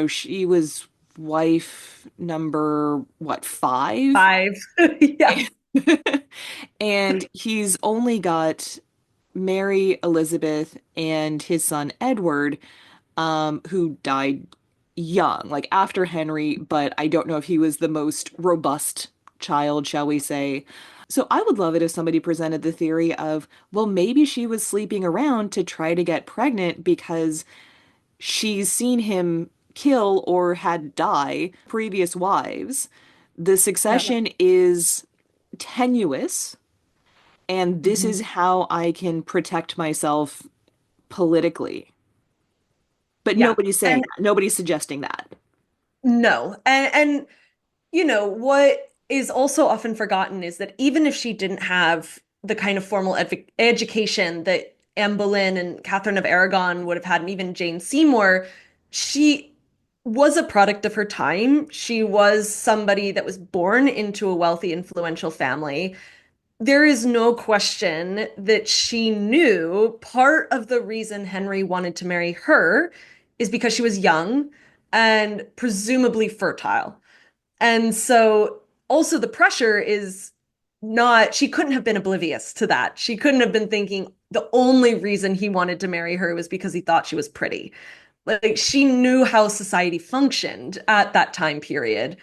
Speaker 1: she was wife number, what, five?
Speaker 2: Five. Yes.
Speaker 1: And he's only got Mary, Elizabeth, and his son Edward, who died young, like after Henry, but I don't know if he was the most robust child, shall we say. So I would love it if somebody presented the theory of, well, maybe she was sleeping around to try to get pregnant because she's seen him kill or had die previous wives. The
Speaker 2: Yeah.
Speaker 1: succession is tenuous, and this
Speaker 2: Mhm.
Speaker 1: is how I can protect myself politically. But
Speaker 2: Yeah.
Speaker 1: nobody's saying
Speaker 2: And
Speaker 1: that. Nobody's suggesting that.
Speaker 2: no. And what is also often forgotten is that even if she didn't have the kind of formal education that Anne Boleyn and Catherine of Aragon would have had, and even Jane Seymour, she was a product of her time. She was somebody that was born into a wealthy, influential family. There is no question that she knew part of the reason Henry wanted to marry her is because she was young and presumably fertile. And so also the pressure is not, she couldn't have been oblivious to that. She couldn't have been thinking the only reason he wanted to marry her was because he thought she was pretty. Like she knew how society functioned at that time period.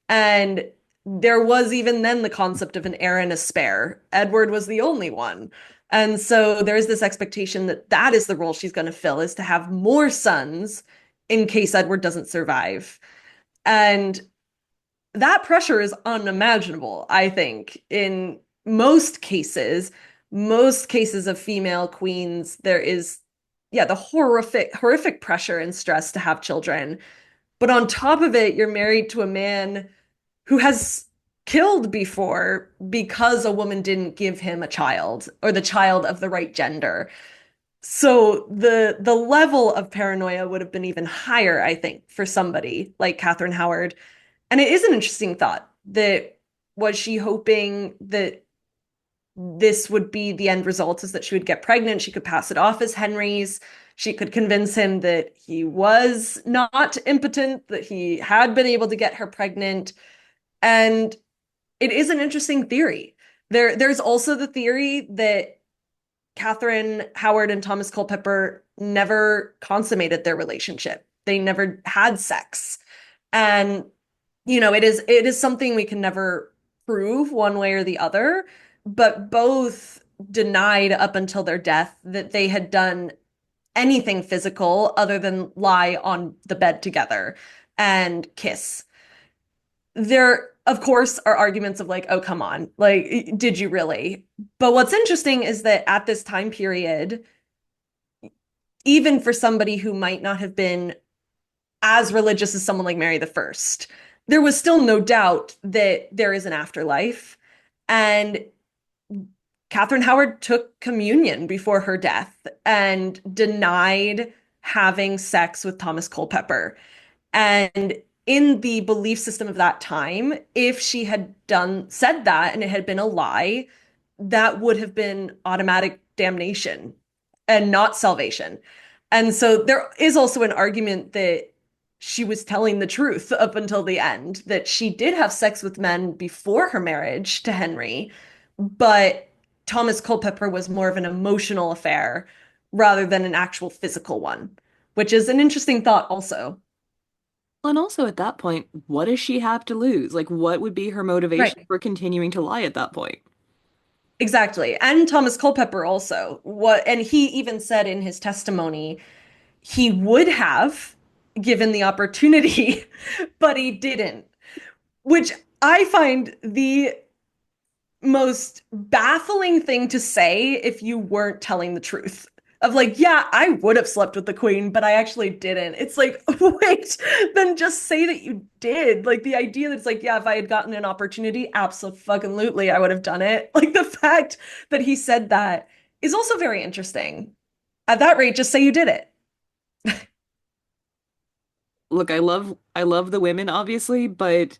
Speaker 2: And there was even then the concept of an heir and a spare. Edward was the only one. And so there's this expectation that that is the role she's going to fill, is to have more sons in case Edward doesn't survive. And that pressure is unimaginable, I think, in most cases of female queens, there is, yeah, the horrific pressure and stress to have children. But on top of it, you're married to a man who has killed before because a woman didn't give him a child or the child of the right gender. So the level of paranoia would have been even higher, I think, for somebody like Catherine Howard. And it is an interesting thought that, was she hoping that this would be the end result, is that she would get pregnant, she could pass it off as Henry's, she could convince him that he was not impotent, that he had been able to get her pregnant. And it is an interesting theory. There's also the theory that Catherine Howard and Thomas Culpeper never consummated their relationship. They never had sex. And it is something we can never prove one way or the other, but both denied up until their death that they had done anything physical other than lie on the bed together and kiss. There, of course, are arguments of like, oh, come on, like, did you really? But what's interesting is that at this time period, even for somebody who might not have been as religious as someone like Mary the First, there was still no doubt that there is an afterlife. And Catherine Howard took communion before her death and denied having sex with Thomas Culpeper. And in the belief system of that time, if she had said that and it had been a lie, that would have been automatic damnation and not salvation. And so there is also an argument that she was telling the truth up until the end, that she did have sex with men before her marriage to Henry, but Thomas Culpeper was more of an emotional affair rather than an actual physical one, which is an interesting thought also.
Speaker 1: And also at that point, what does she have to lose? Like, what would be her motivation
Speaker 2: Right.
Speaker 1: for continuing to lie at that point?
Speaker 2: Exactly. And Thomas Culpeper also. And he even said in his testimony he would have given the opportunity, but he didn't, which I find the most baffling thing to say if you weren't telling the truth. Of like, yeah, I would have slept with the queen, but I actually didn't. It's like, wait, then just say that you did. Like the idea that it's like, yeah, if I had gotten an opportunity, absolutely, I would have done it. Like the fact that he said that is also very interesting. At that rate, just say you did it.
Speaker 1: Look, I love the women, obviously, but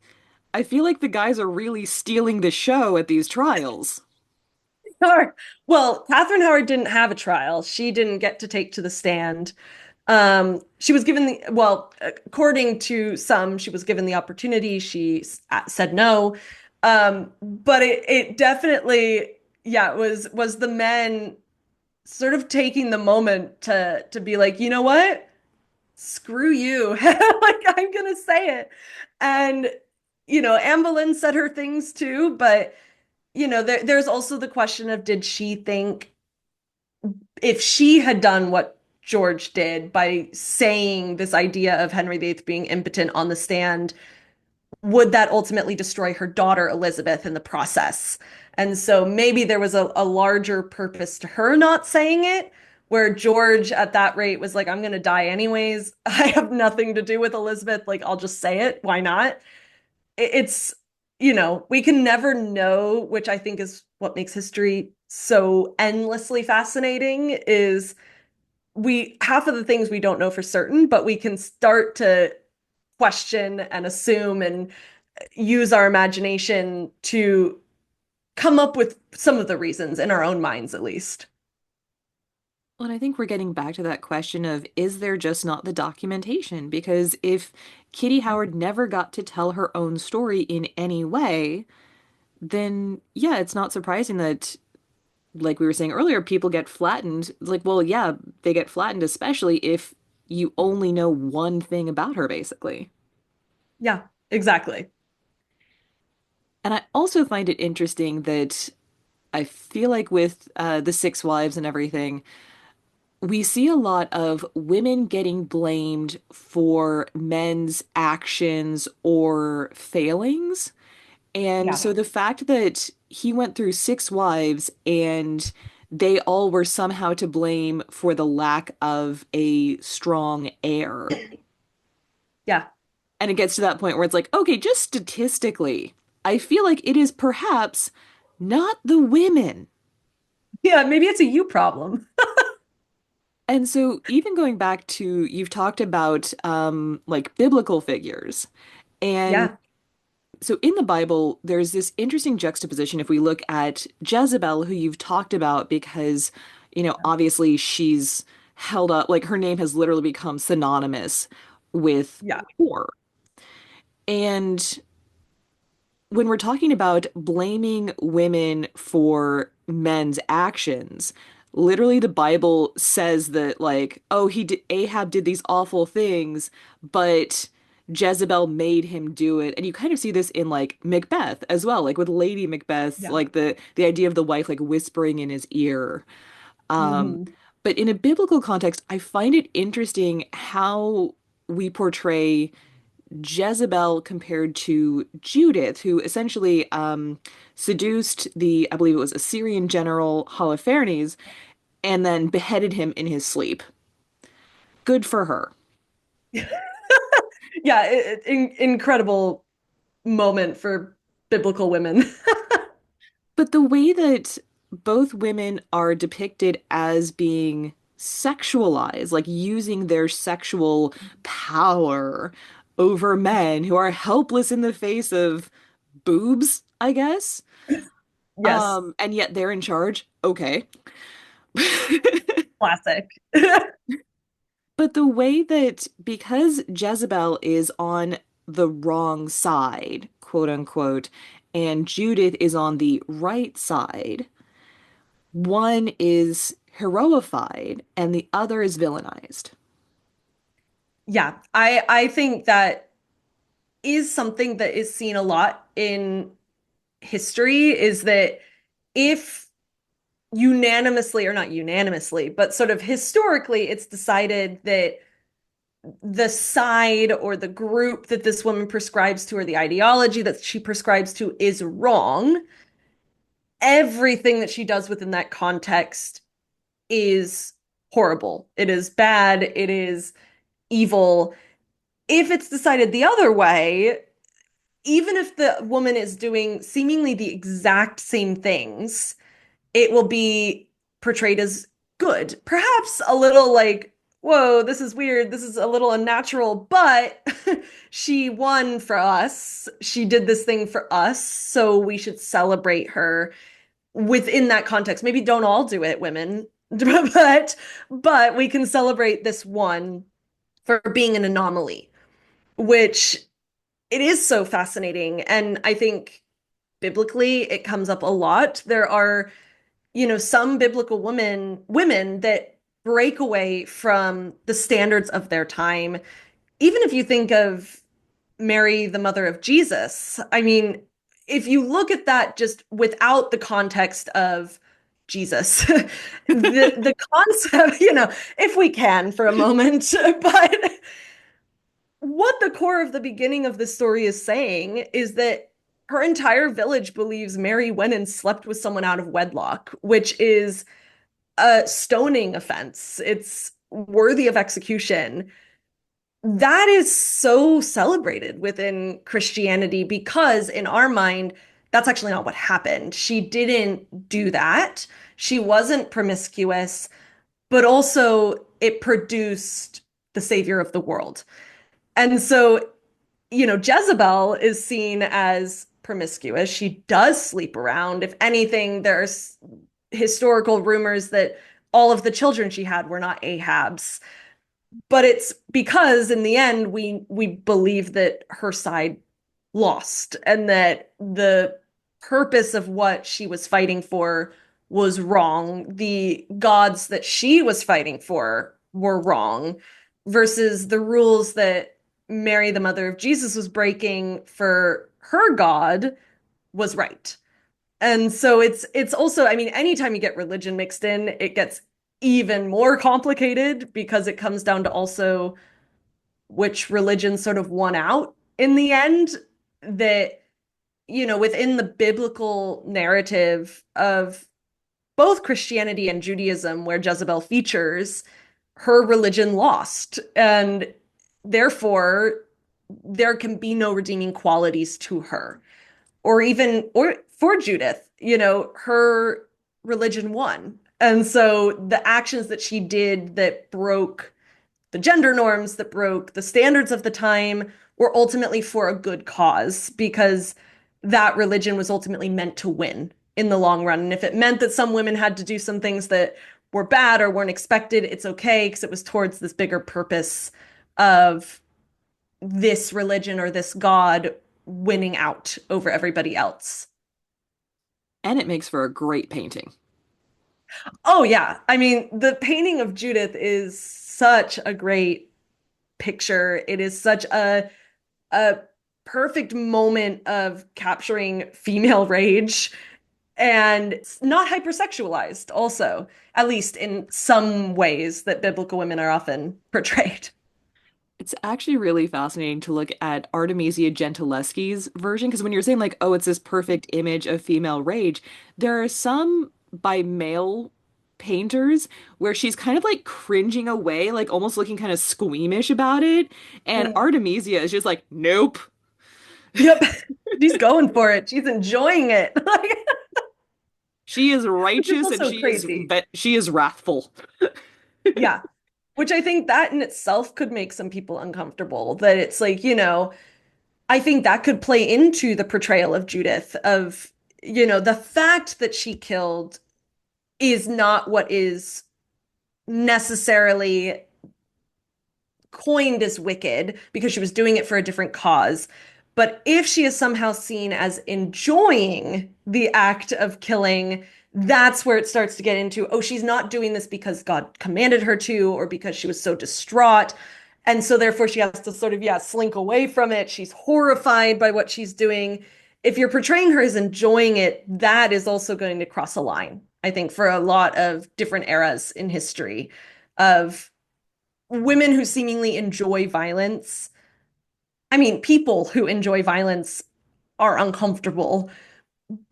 Speaker 1: I feel like the guys are really stealing the show at these trials.
Speaker 2: Sure. Well, Catherine Howard didn't have a trial. She didn't get to take to the stand. She was given well, according to some, she was given the opportunity. She said no. But it definitely, yeah, was the men sort of taking the moment to be like, you know what? Screw you. Like I'm gonna say it. And Anne Boleyn said her things too, but there's also the question of did she think if she had done what George did by saying this idea of Henry VIII being impotent on the stand, would that ultimately destroy her daughter Elizabeth in the process? And so maybe there was a larger purpose to her not saying it, where George at that rate was like, I'm going to die anyways. I have nothing to do with Elizabeth. Like, I'll just say it. Why not? It's, we can never know, which I think is what makes history so endlessly fascinating, is we half of the things we don't know for certain, but we can start to question and assume and use our imagination to come up with some of the reasons in our own minds, at least.
Speaker 1: Well, and I think we're getting back to that question of is there just not the documentation? Because if Kitty Howard never got to tell her own story in any way, then yeah, it's not surprising that, like we were saying earlier, people get flattened. It's like, well, yeah, they get flattened, especially if you only know one thing about her, basically.
Speaker 2: Yeah, exactly.
Speaker 1: And I also find it interesting that I feel like with the Six Wives and everything, we see a lot of women getting blamed for men's actions or failings. And
Speaker 2: Yeah.
Speaker 1: so the fact that he went through six wives and they all were somehow to blame for the lack of a strong heir.
Speaker 2: Yeah.
Speaker 1: And it gets to that point where it's like, okay, just statistically, I feel like it is perhaps not the women.
Speaker 2: Yeah, maybe it's a you problem.
Speaker 1: And so even going back to you've talked about like biblical figures. And
Speaker 2: Yeah.
Speaker 1: so in the Bible, there's this interesting juxtaposition if we look at Jezebel, who you've talked about, because, obviously she's held up, like her name has literally become synonymous with
Speaker 2: Yeah.
Speaker 1: whore. And when we're talking about blaming women for men's actions, literally the Bible says that like, oh, Ahab did these awful things, but Jezebel made him do it. And you kind of see this in like Macbeth as well, like with Lady Macbeth,
Speaker 2: Yeah.
Speaker 1: like the idea of the wife like whispering in his ear. Um,
Speaker 2: Hmm.
Speaker 1: but in a biblical context, I find it interesting how we portray Jezebel compared to Judith, who essentially seduced I believe it was Assyrian general Holofernes, and then beheaded him in his sleep. Good for her.
Speaker 2: Yeah, incredible moment for biblical women.
Speaker 1: But the way that both women are depicted as being sexualized, like using their sexual power over men who are helpless in the face of boobs, I guess.
Speaker 2: Yes.
Speaker 1: And yet they're in charge. Okay.
Speaker 2: Classic.
Speaker 1: But the way that, because Jezebel is on the wrong side, quote unquote, and Judith is on the right side, one is heroified and the other is villainized.
Speaker 2: Yeah, I think that is something that is seen a lot in history is that if unanimously or not unanimously, but sort of historically, it's decided that the side or the group that this woman prescribes to or the ideology that she prescribes to is wrong, everything that she does within that context is horrible. It is bad. It is evil. If it's decided the other way, even if the woman is doing seemingly the exact same things, it will be portrayed as good. Perhaps a little like, whoa, this is weird. This is a little unnatural, but she won for us. She did this thing for us, so we should celebrate her within that context. Maybe don't all do it, women, but we can celebrate this one for being an anomaly, which it is so fascinating. And I think biblically it comes up a lot. There are, some biblical women that break away from the standards of their time. Even if you think of Mary, the mother of Jesus, I mean, if you look at that just without the context of Jesus, the concept, if we can for a moment, but what the core of the beginning of the story is saying is that her entire village believes Mary went and slept with someone out of wedlock, which is a stoning offense. It's worthy of execution. That is so celebrated within Christianity because, in our mind, that's actually not what happened. She didn't do that. She wasn't promiscuous, but also it produced the savior of the world. And so, Jezebel is seen as promiscuous. She does sleep around. If anything, there's historical rumors that all of the children she had were not Ahab's. But it's because in the end we believe that her side lost and that the purpose of what she was fighting for was wrong. The gods that she was fighting for were wrong versus the rules that Mary, the mother of Jesus, was breaking for her God was right. And so it's also, I mean, anytime you get religion mixed in, it gets even more complicated because it comes down to also which religion sort of won out in the end. That, within the biblical narrative of both Christianity and Judaism, where Jezebel features, her religion lost. And therefore, there can be no redeeming qualities to her or for Judith, her religion won. And so the actions that she did that broke the gender norms, that broke the standards of the time, were ultimately for a good cause because that religion was ultimately meant to win in the long run. And if it meant that some women had to do some things that were bad or weren't expected, it's okay because it was towards this bigger purpose of this religion or this God winning out over everybody else.
Speaker 1: And it makes for a great painting.
Speaker 2: Oh yeah. I mean, the painting of Judith is such a great picture. It is such a perfect moment of capturing female rage and it's not hypersexualized also, at least in some ways that biblical women are often portrayed.
Speaker 1: It's actually really fascinating to look at Artemisia Gentileschi's version because when you're saying like, oh, it's this perfect image of female rage, there are some by male painters where she's kind of like cringing away, like almost looking kind of squeamish about it. And
Speaker 2: Mm.
Speaker 1: Artemisia is just like, nope.
Speaker 2: Yep. She's going for it. She's enjoying it. Like,
Speaker 1: She is
Speaker 2: which is
Speaker 1: righteous and
Speaker 2: also crazy.
Speaker 1: she is wrathful.
Speaker 2: Yeah. Which I think that in itself could make some people uncomfortable. That it's like, I think that could play into the portrayal of Judith of, the fact that she killed is not what is necessarily coined as wicked because she was doing it for a different cause. But if she is somehow seen as enjoying the act of killing, that's where it starts to get into, oh, she's not doing this because God commanded her to, or because she was so distraught. And so therefore she has to sort of, yeah, slink away from it. She's horrified by what she's doing. If you're portraying her as enjoying it, that is also going to cross a line, I think, for a lot of different eras in history of women who seemingly enjoy violence. I mean, people who enjoy violence are uncomfortable,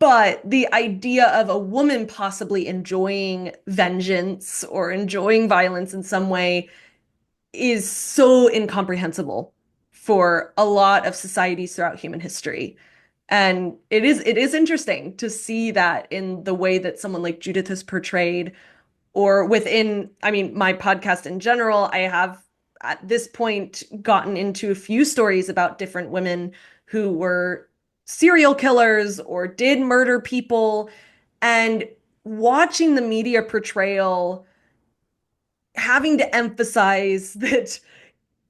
Speaker 2: but the idea of a woman possibly enjoying vengeance or enjoying violence in some way is so incomprehensible for a lot of societies throughout human history. And it is interesting to see that in the way that someone like Judith is portrayed, or within, I mean, my podcast in general, I have at this point gotten into a few stories about different women who were serial killers or did murder people. And watching the media portrayal, having to emphasize that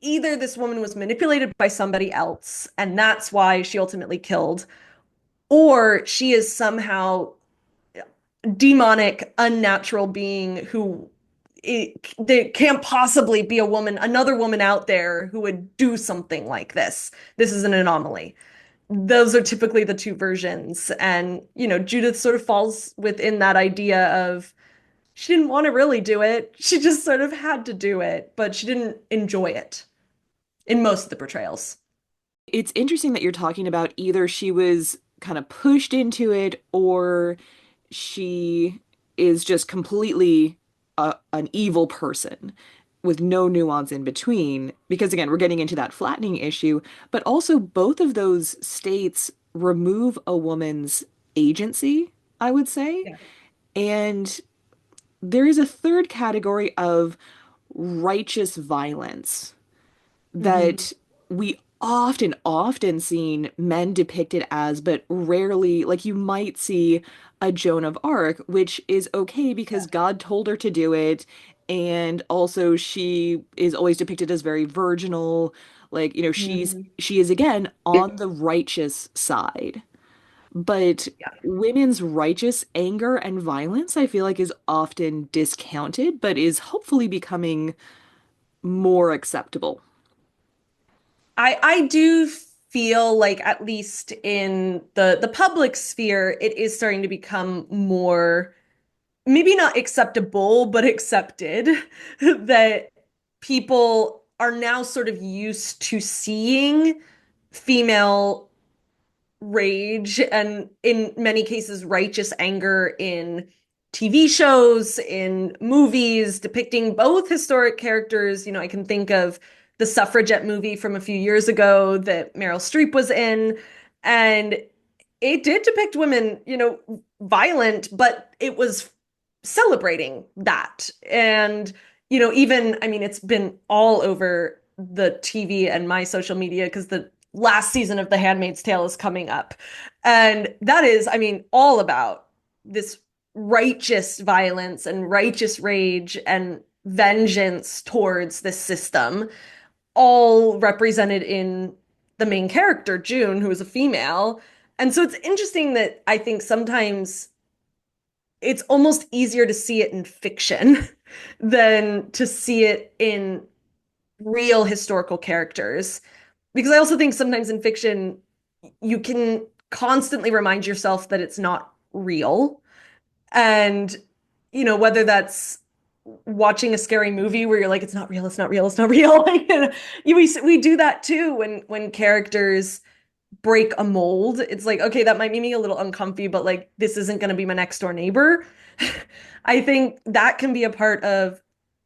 Speaker 2: either this woman was manipulated by somebody else, and that's why she ultimately killed, or she is somehow demonic, unnatural being who there can't possibly be a woman, another woman out there who would do something like this. This is an anomaly. Those are typically the two versions. And, Judith sort of falls within that idea of she didn't want to really do it. She just sort of had to do it, but she didn't enjoy it in most of the portrayals.
Speaker 1: It's interesting that you're talking about either she was kind of pushed into it or she is just completely an evil person with no nuance in between. Because again, we're getting into that flattening issue, but also both of those states remove a woman's agency, I would say.
Speaker 2: Yeah.
Speaker 1: And there is a third category of righteous violence
Speaker 2: Hmm.
Speaker 1: that we often seen men depicted as, but rarely, like you might see a Joan of Arc, which is okay because God told her to do it. And also she is always depicted as very virginal. Like,
Speaker 2: Hmm.
Speaker 1: she is again on the righteous side. But
Speaker 2: Yeah.
Speaker 1: women's righteous anger and violence, I feel like, is often discounted, but is hopefully becoming more acceptable.
Speaker 2: I do feel like at least in the public sphere, it is starting to become more, maybe not acceptable, but accepted that people are now sort of used to seeing female rage and in many cases righteous anger in TV shows, in movies depicting both historic characters. I can think of the suffragette movie from a few years ago that Meryl Streep was in, and it did depict women, violent, but it was celebrating that. And, even, I mean, it's been all over the TV and my social media because the last season of The Handmaid's Tale is coming up. And that is, I mean, all about this righteous violence and righteous rage and vengeance towards this system, all represented in the main character, June, who is a female. And so it's interesting that I think sometimes it's almost easier to see it in fiction than to see it in real historical characters. Because I also think sometimes in fiction, you can constantly remind yourself that it's not real. And, whether that's watching a scary movie where you're like, it's not real, it's not real, it's not real. We do that too when characters break a mold. It's like, okay, that might make me a little uncomfy, but like this isn't going to be my next door neighbor. I think that can be a part of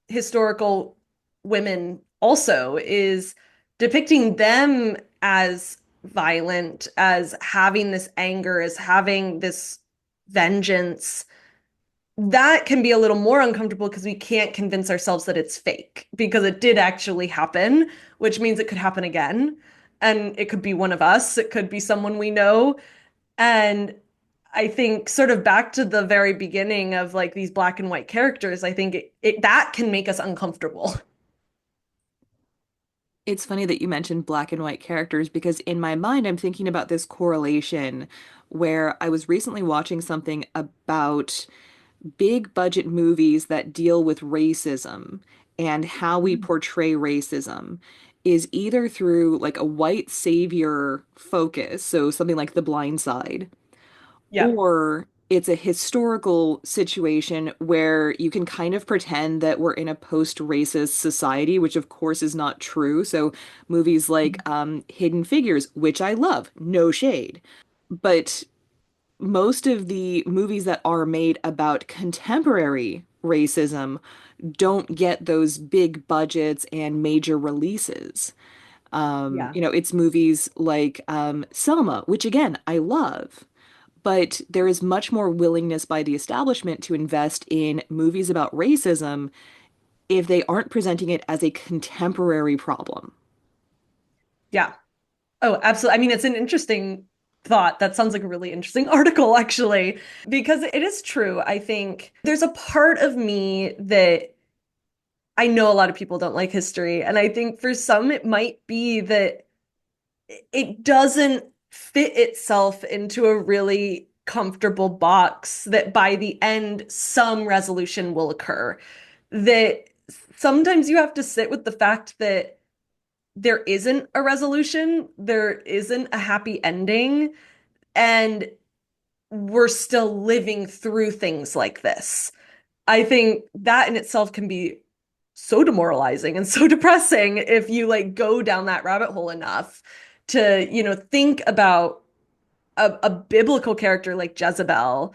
Speaker 2: historical women also, is depicting them as violent, as having this anger, as having this vengeance. That can be a little more uncomfortable because we can't convince ourselves that it's fake because it did actually happen, which means it could happen again. And it could be one of us, it could be someone we know. And I think sort of back to the very beginning of like these black and white characters, I think it that can make us uncomfortable.
Speaker 1: It's funny that you mentioned black and white characters because in my mind, I'm thinking about this correlation where I was recently watching something about big budget movies that deal with racism and how we portray racism is either through like a white savior focus, so something like The Blind Side,
Speaker 2: Yeah.
Speaker 1: or it's a historical situation where you can kind of pretend that we're in a post-racist society, which of course is not true. So movies like Hidden Figures, which I love, no shade. But most of the movies that are made about contemporary racism don't get those big budgets and major releases.
Speaker 2: Yeah.
Speaker 1: It's movies like Selma, which again, I love, but there is much more willingness by the establishment to invest in movies about racism if they aren't presenting it as a contemporary problem.
Speaker 2: Yeah. Oh, absolutely. I mean, it's an interesting thought. That sounds like a really interesting article, actually, because it is true. I think there's a part of me that I know a lot of people don't like history. And I think for some, it might be that it doesn't fit itself into a really comfortable box that by the end, some resolution will occur. That sometimes you have to sit with the fact that there isn't a resolution, there isn't a happy ending, and we're still living through things like this. I think that in itself can be so demoralizing and so depressing if you like go down that rabbit hole enough to, think about a biblical character like Jezebel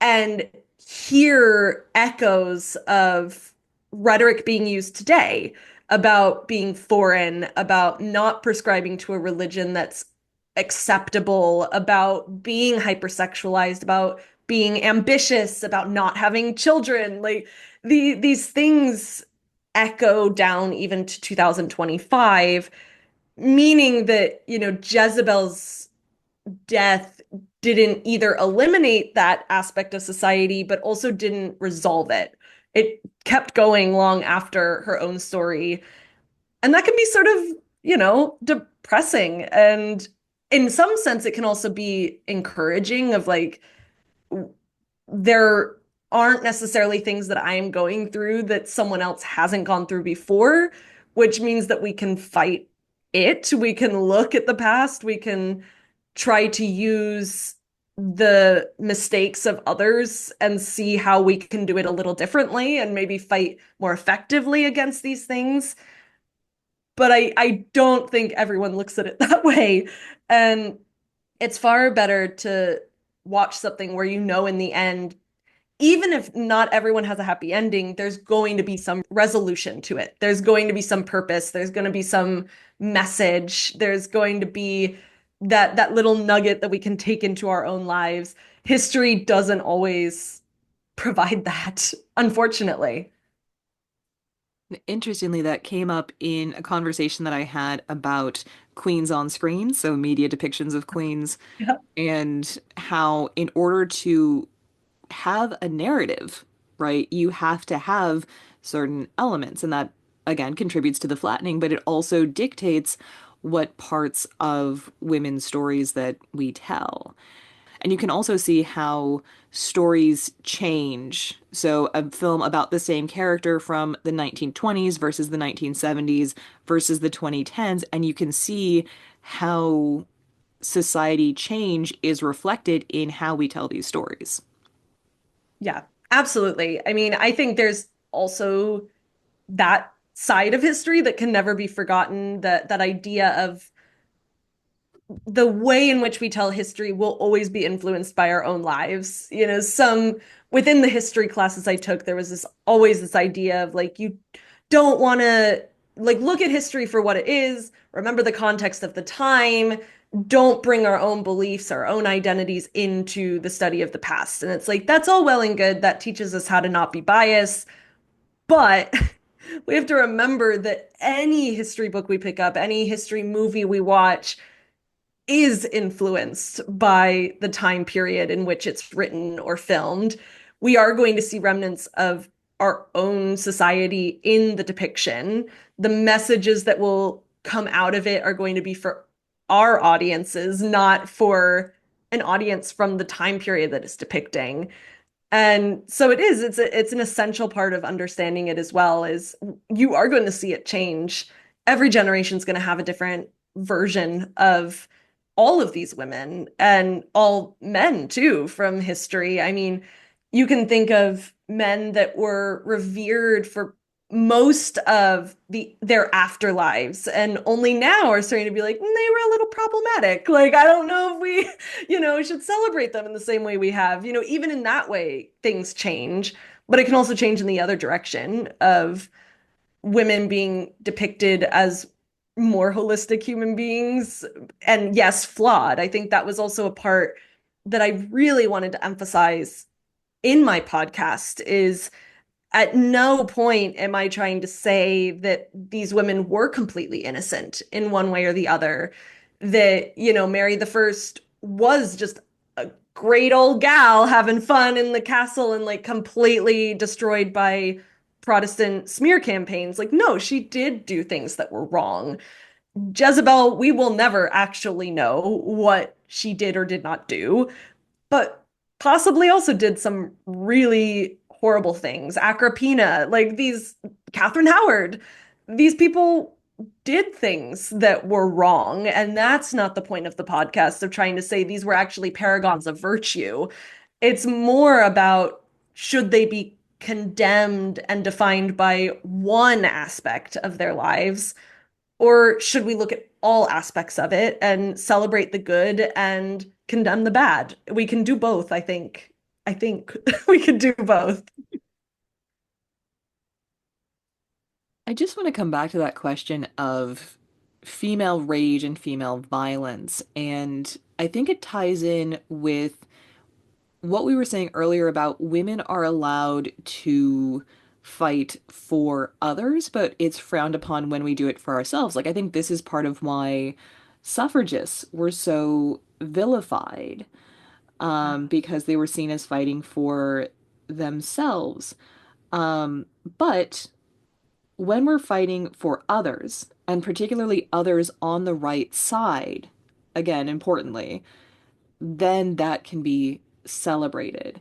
Speaker 2: and hear echoes of rhetoric being used today about being foreign, about not prescribing to a religion that's acceptable, about being hypersexualized, about being ambitious, about not having children. Like these things echo down even to 2025, meaning that, Jezebel's death didn't either eliminate that aspect of society, but also didn't resolve it. It kept going long after her own story. And that can be sort of, depressing. And in some sense, it can also be encouraging of like, there aren't necessarily things that I am going through that someone else hasn't gone through before, which means that we can fight it. We can look at the past. We can try to use the mistakes of others and see how we can do it a little differently and maybe fight more effectively against these things. But I don't think everyone looks at it that way. And it's far better to watch something where you know in the end, even if not everyone has a happy ending, there's going to be some resolution to it. There's going to be some purpose. There's going to be some message. There's going to be that little nugget that we can take into our own lives. History doesn't always provide that, unfortunately.
Speaker 1: Interestingly, that came up in a conversation that I had about queens on screen, so media depictions of queens,
Speaker 2: Yeah.
Speaker 1: and how in order to have a narrative, right, you have to have certain elements, and that again contributes to the flattening, but it also dictates what parts of women's stories that we tell. And you can also see how stories change. So, a film about the same character from the 1920s versus the 1970s versus the 2010s, and you can see how society change is reflected in how we tell these stories.
Speaker 2: Yeah, absolutely. I mean, I think there's also that side of history that can never be forgotten, that idea of the way in which we tell history will always be influenced by our own lives. Some within the history classes I took, there was this always this idea of like you don't want to like look at history for what it is, remember the context of the time, don't bring our own beliefs, our own identities into the study of the past. And it's like that's all well and good. That teaches us how to not be biased, but we have to remember that any history book we pick up, any history movie we watch, is influenced by the time period in which it's written or filmed. We are going to see remnants of our own society in the depiction. The messages that will come out of it are going to be for our audiences, not for an audience from the time period that it's depicting. And so it's an essential part of understanding it as well, is you are going to see it change. Every generation is going to have a different version of all of these women and all men too from history. I mean, you can think of men that were revered for most of their afterlives and only now are starting to be like, they were a little problematic. Like, I don't know if we should celebrate them in the same way we have. Even in that way, things change, but it can also change in the other direction of women being depicted as more holistic human beings. And yes, flawed. I think that was also a part that I really wanted to emphasize in my podcast is at no point am I trying to say that these women were completely innocent in one way or the other. That, Mary the First was just a great old gal having fun in the castle and like completely destroyed by Protestant smear campaigns. Like, no, she did do things that were wrong. Jezebel, we will never actually know what she did or did not do, but possibly also did some really horrible things. Agrippina, like these, Catherine Howard, these people did things that were wrong. And that's not the point of the podcast of trying to say these were actually paragons of virtue. It's more about should they be condemned and defined by one aspect of their lives, or should we look at all aspects of it and celebrate the good and condemn the bad? We can do both, I think. I think we can do both.
Speaker 1: I just want to come back to that question of female rage and female violence. And I think it ties in with what we were saying earlier about women are allowed to fight for others, but it's frowned upon when we do it for ourselves. Like, I think this is part of why suffragists were so vilified, because they were seen as fighting for themselves. But when we're fighting for others, and particularly others on the right side, again, importantly, then that can be celebrated.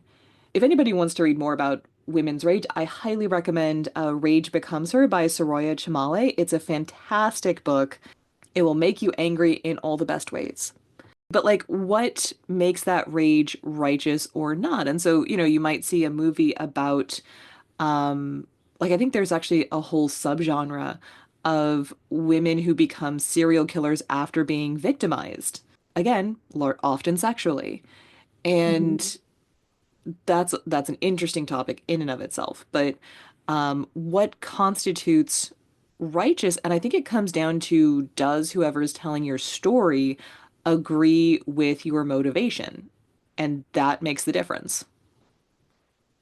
Speaker 1: If anybody wants to read more about women's rage, I highly recommend Rage Becomes Her by Soraya Chumale. It's a fantastic book. It will make you angry in all the best ways. But like, what makes that rage righteous or not? And so, you might see a movie about, like, I think there's actually a whole subgenre of women who become serial killers after being victimized. Again, often sexually.
Speaker 2: Mhm.
Speaker 1: And that's an interesting topic in and of itself. But what constitutes righteous? And I think it comes down to, does whoever is telling your story agree with your motivation? And that makes the difference.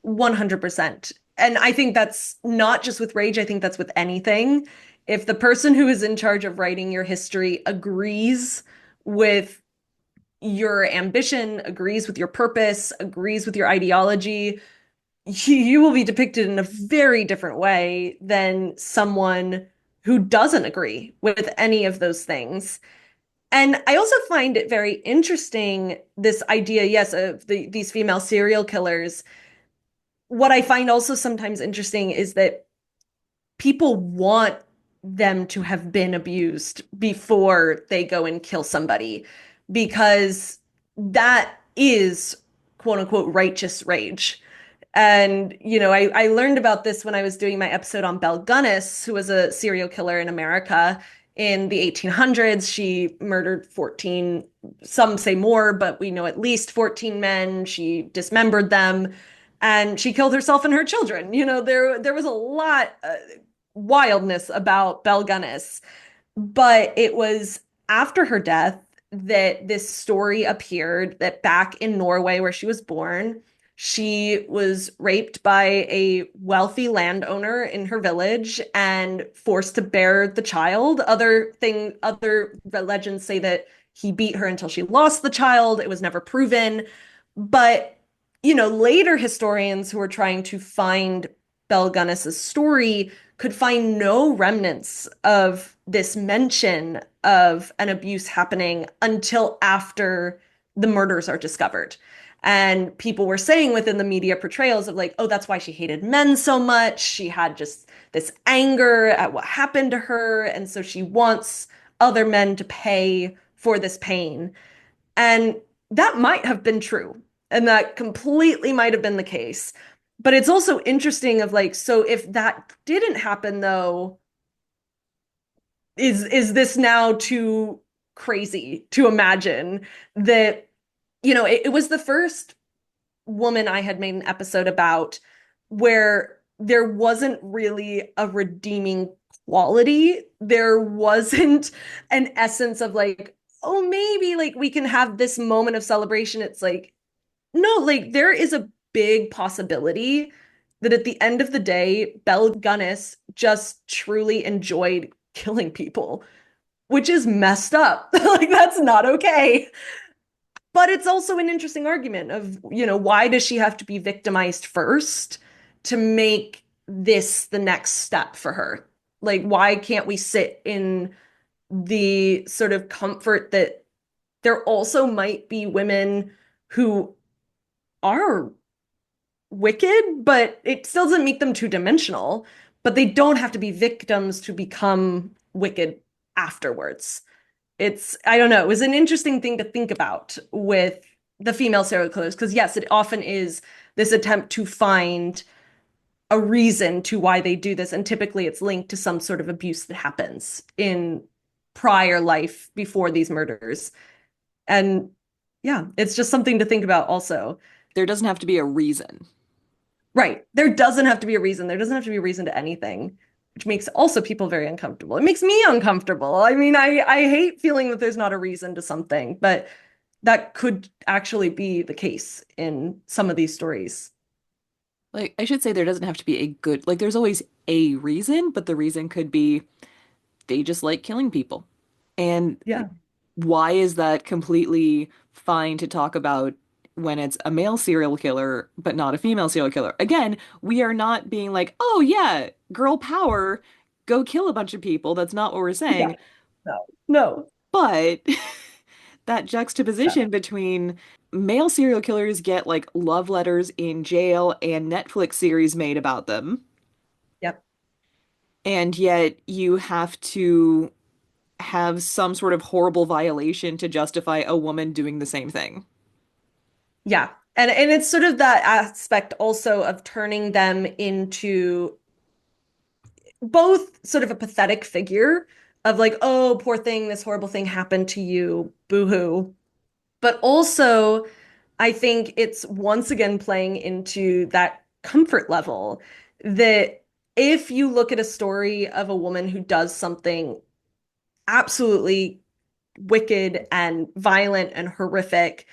Speaker 2: 100%. And I think that's not just with rage, I think that's with anything. If the person who is in charge of writing your history agrees with your ambition, agrees with your purpose, agrees with your ideology, you will be depicted in a very different way than someone who doesn't agree with any of those things. And I also find it very interesting, this idea, yes, of these female serial killers. What I find also sometimes interesting is that people want them to have been abused before they go and kill somebody because that is quote unquote righteous rage. And, I learned about this when I was doing my episode on Belle Gunness, who was a serial killer in America in the 1800s. She murdered 14, some say more, but we know at least 14 men. She dismembered them and she killed herself and her children. There was a lot wildness about Belle Gunness, but it was after her death that this story appeared that back in Norway, where she was born, she was raped by a wealthy landowner in her village and forced to bear the child. Other legends say that he beat her until she lost the child. It was never proven. But, later historians who were trying to find Belle Gunness's story could find no remnants of this mention of an abuse happening until after the murders are discovered. And people were saying within the media portrayals of like, oh, that's why she hated men so much. She had just this anger at what happened to her. And so she wants other men to pay for this pain. And that might have been true. And that completely might have been the case. But it's also interesting of like, so if that didn't happen though, is this now too crazy to imagine that, it was the first woman I had made an episode about where there wasn't really a redeeming quality. There wasn't an essence of like, oh, maybe like we can have this moment of celebration. It's like, no, like there is a big possibility that at the end of the day, Belle Gunness just truly enjoyed killing people, which is messed up. Like that's not okay. But it's also an interesting argument of, why does she have to be victimized first to make this the next step for her? Like, why can't we sit in the sort of comfort that there also might be women who are wicked, but it still doesn't make them two-dimensional, but they don't have to be victims to become wicked afterwards. I don't know, it was an interesting thing to think about with the female serial killers, because yes, it often is this attempt to find a reason to why they do this. And typically it's linked to some sort of abuse that happens in prior life before these murders. And yeah, it's just something to think about also.
Speaker 1: There doesn't have to be a reason.
Speaker 2: Right. There doesn't have to be a reason. There doesn't have to be a reason to anything, which makes also people very uncomfortable. It makes me uncomfortable. I mean, I hate feeling that there's not a reason to something, but that could actually be the case in some of these stories.
Speaker 1: Like, I should say there doesn't have to be a good, like, there's always a reason, but the reason could be they just like killing people. And
Speaker 2: Yeah.
Speaker 1: why is that completely fine to talk about when it's a male serial killer, but not a female serial killer? Again, we are not being like, oh, yeah, girl power, go kill a bunch of people. That's not what we're
Speaker 2: Yeah.
Speaker 1: saying.
Speaker 2: No. No.
Speaker 1: But that
Speaker 2: No.
Speaker 1: juxtaposition between male serial killers get like love letters in jail and Netflix series made about them,
Speaker 2: Yep.
Speaker 1: and yet you have to have some sort of horrible violation to justify a woman doing the same thing.
Speaker 2: Yeah. And it's sort of that aspect also of turning them into both sort of a pathetic figure of like, oh, poor thing, this horrible thing happened to you, boo-hoo. But also, I think it's once again playing into that comfort level that if you look at a story of a woman who does something absolutely wicked and violent and horrific,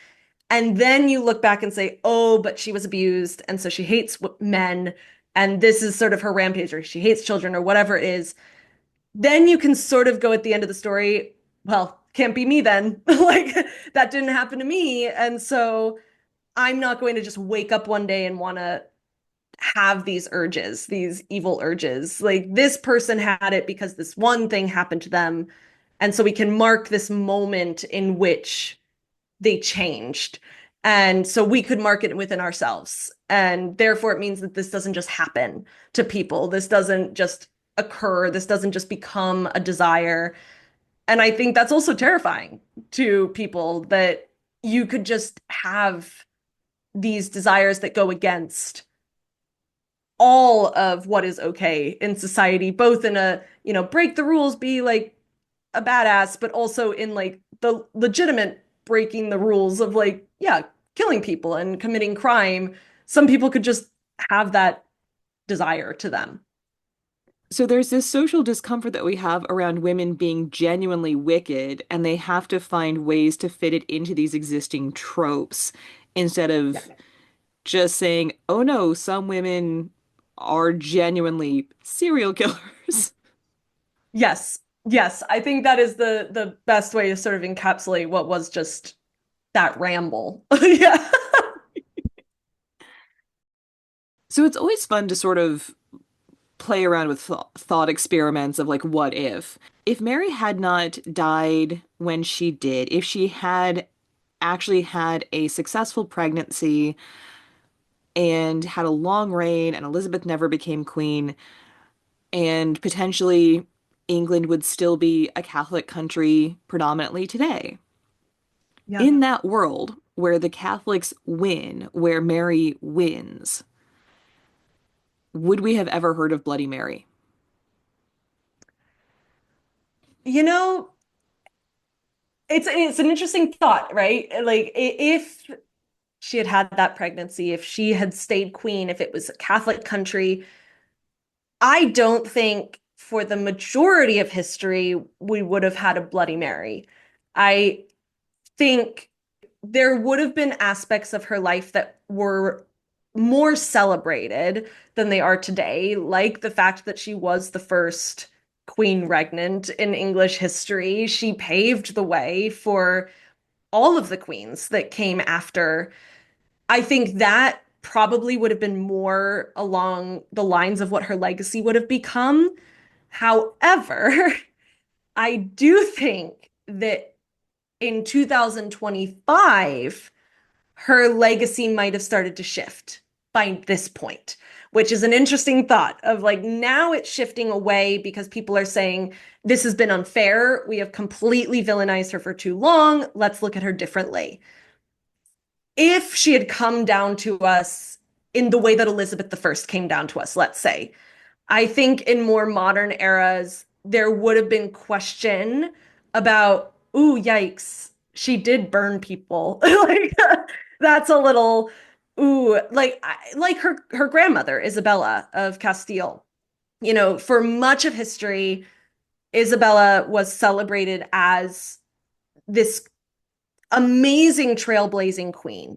Speaker 2: and then you look back and say, oh, but she was abused, and so she hates men, and this is sort of her rampage, or she hates children, or whatever it is, then you can sort of go at the end of the story, well, can't be me then. Like, that didn't happen to me. And so I'm not going to just wake up one day and want to have these urges, these evil urges. Like, this person had it because this one thing happened to them. And so we can mark this moment in which they changed. And so we could mark it within ourselves. And therefore, it means that this doesn't just happen to people. This doesn't just occur. This doesn't just become a desire. And I think that's also terrifying to people that you could just have these desires that go against all of what is okay in society, both in a, break the rules, be like a badass, but also in like the legitimate breaking the rules of like, yeah, killing people and committing crime. Some people could just have that desire to them.
Speaker 1: So there's this social discomfort that we have around women being genuinely wicked, and they have to find ways to fit it into these existing tropes instead
Speaker 2: Yeah.
Speaker 1: of just saying, oh no, some women are genuinely serial killers.
Speaker 2: Yes. Yes, I think that is the best way to sort of encapsulate what was just that ramble. Yeah.
Speaker 1: So it's always fun to sort of play around with thought experiments of like, what if? If Mary had not died when she did, if she had actually had a successful pregnancy and had a long reign and Elizabeth never became queen, and potentially England would still be a Catholic country predominantly today.
Speaker 2: Yeah.
Speaker 1: In that world where the Catholics win, where Mary wins, would we have ever heard of Bloody Mary?
Speaker 2: You know, it's an interesting thought, right? Like if she had had that pregnancy, if she had stayed queen, if it was a Catholic country, I don't think for the majority of history we would have had a Bloody Mary. I think there would have been aspects of her life that were more celebrated than they are today, like the fact that she was the first queen regnant in English history. She paved the way for all of the queens that came after. I think that probably would have been more along the lines of what her legacy would have become. However, I do think that in 2025, her legacy might have started to shift by this point, which is an interesting thought of like now it's shifting away because people are saying this has been unfair. We have completely villainized her for too long. Let's look at her differently. If she had come down to us in the way that Elizabeth I came down to us, let's say, I think in more modern eras, there would have been question about, ooh, yikes, she did burn people. Like that's a little, ooh, like her grandmother, Isabella of Castile. You know, for much of history, Isabella was celebrated as this amazing trailblazing queen.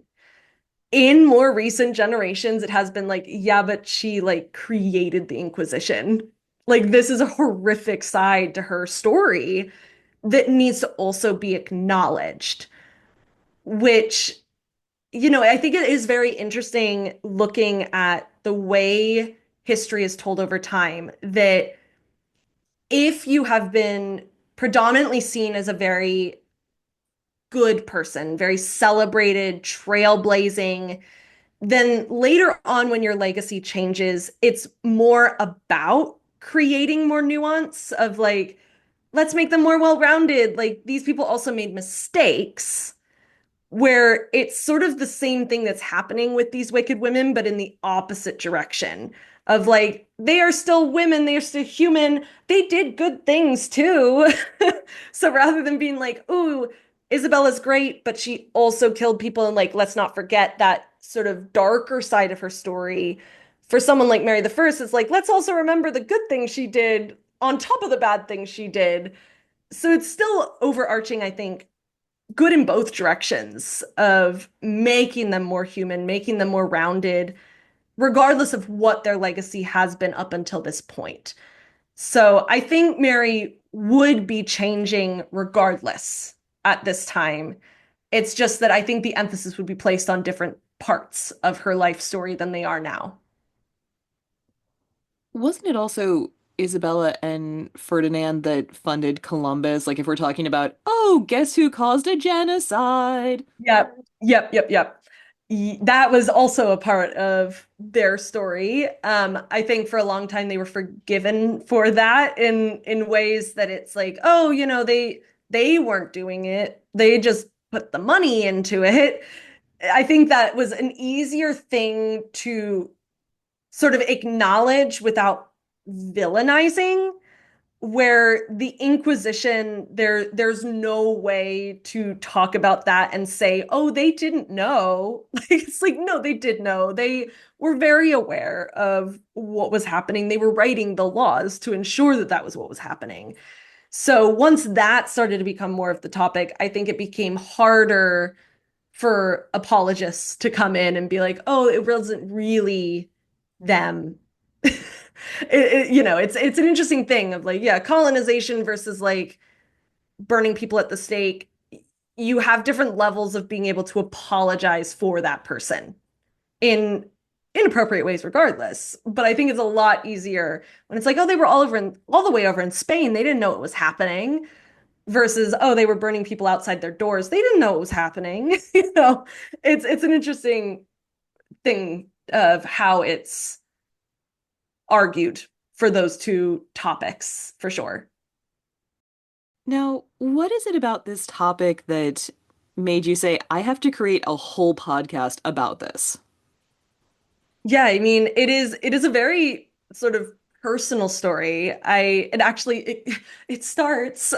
Speaker 2: In more recent generations, it has been like, yeah, but she like created the Inquisition. Like, this is a horrific side to her story that needs to also be acknowledged, which, you know, I think it is very interesting looking at the way history is told over time that if you have been predominantly seen as a very good person, very celebrated, trailblazing, then later on, when your legacy changes, it's more about creating more nuance of like, let's make them more well-rounded. Like these people also made mistakes where it's sort of the same thing that's happening with these wicked women, but in the opposite direction of like, they are still women, they are still human, they did good things too. So rather than being like, ooh, Isabella's great, but she also killed people, and like, let's not forget that sort of darker side of her story. For someone like Mary the First, it's like, let's also remember the good things she did on top of the bad things she did. So it's still overarching, I think, good in both directions of making them more human, making them more rounded, regardless of what their legacy has been up until this point. So I think Mary would be changing regardless at this time. It's just that I think the emphasis would be placed on different parts of her life story than they are now.
Speaker 1: Wasn't it also Isabella and Ferdinand that funded Columbus? Like, if we're talking about, oh, guess who caused a genocide?
Speaker 2: Yep, yep. That was also a part of their story. I think for a long time they were forgiven for that in ways that it's like, oh, you know, they weren't doing it. They just put the money into it. I think that was an easier thing to sort of acknowledge without villainizing, where the Inquisition, there's no way to talk about that and say, oh, they didn't know. Like it's like, no, they did know. They were very aware of what was happening. They were writing the laws to ensure that that was what was happening. So once that started to become more of the topic, I think it became harder for apologists to come in and be like, oh, it wasn't really them. it's an interesting thing of like, yeah, colonization versus like burning people at the stake. You have different levels of being able to apologize for that person in inappropriate ways regardless. But I think it's a lot easier when it's like, oh, they were all the way over in Spain. They didn't know it was happening versus, oh, they were burning people outside their doors. They didn't know it was happening. It's an interesting thing of how it's argued for those two topics for sure.
Speaker 1: Now, what is it about this topic that made you say, I have to create a whole podcast about this?
Speaker 2: Yeah, I mean, it is a very sort of personal story. It starts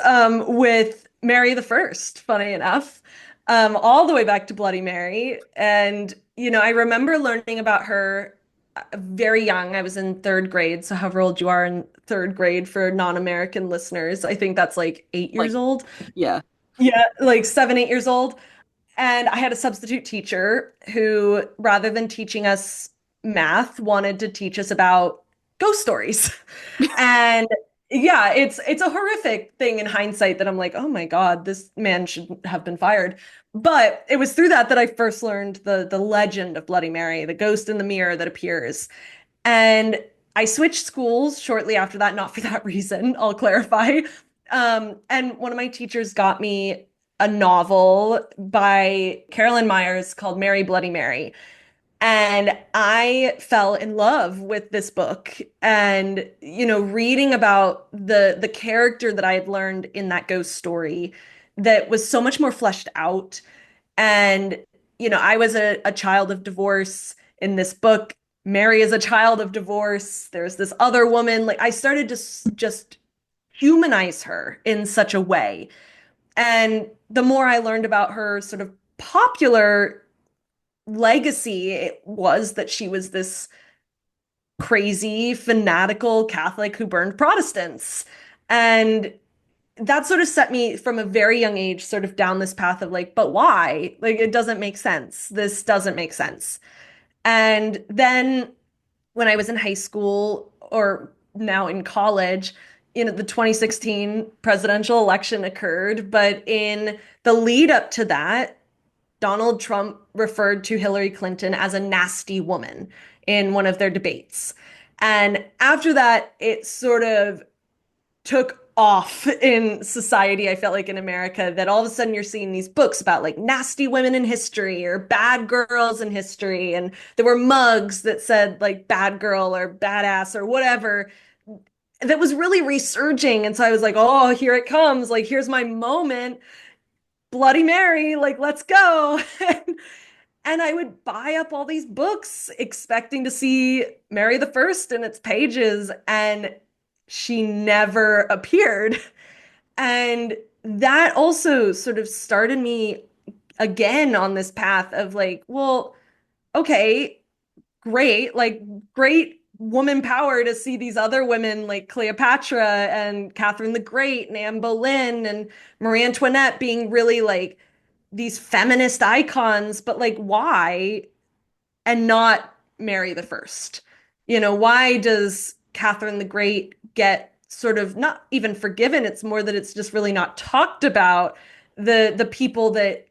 Speaker 2: with Mary the First, funny enough, all the way back to Bloody Mary. And I remember learning about her very young. I was in third grade, so however old you are in third grade for non-American listeners, I think that's like 8 years
Speaker 1: Like,
Speaker 2: old.
Speaker 1: yeah.
Speaker 2: Yeah, like 7, 8 years old. And I had a substitute teacher who, rather than teaching us math, wanted to teach us about ghost stories. And yeah, it's a horrific thing in hindsight that I'm like, oh my God, this man should have been fired. But it was through that I first learned the legend of Bloody Mary, the ghost in the mirror that appears. And I switched schools shortly after that, not for that reason, I'll clarify. And one of my teachers got me a novel by Carolyn Myers called Mary Bloody Mary. And I fell in love with this book and, reading about the character that I had learned in that ghost story that was so much more fleshed out. And, I was a child of divorce in this book. Mary is a child of divorce. There's this other woman. Like I started to just humanize her in such a way. And the more I learned about her sort of popular legacy, it was that she was this crazy, fanatical Catholic who burned Protestants. And that sort of set me from a very young age sort of down this path of like, but why? Like, it doesn't make sense. This doesn't make sense. And then when I was in high school or now in college, the 2016 presidential election occurred. But in the lead up to that, Donald Trump referred to Hillary Clinton as a nasty woman in one of their debates. And after that, it sort of took off in society. I felt like in America that all of a sudden you're seeing these books about like nasty women in history or bad girls in history. And there were mugs that said like bad girl or badass or whatever that was really resurging. And so I was like, oh, here it comes. Like, here's my moment. Bloody Mary, like, let's go. And I would buy up all these books expecting to see Mary the First in its pages, and she never appeared. And that also sort of started me again on this path of like, well, okay, great, like great woman power to see these other women like Cleopatra and Catherine the Great and Anne Boleyn and Marie Antoinette being really like these feminist icons, but like why and not Mary the First? Why does Catherine the Great get sort of not even forgiven? It's more that it's just really not talked about the people that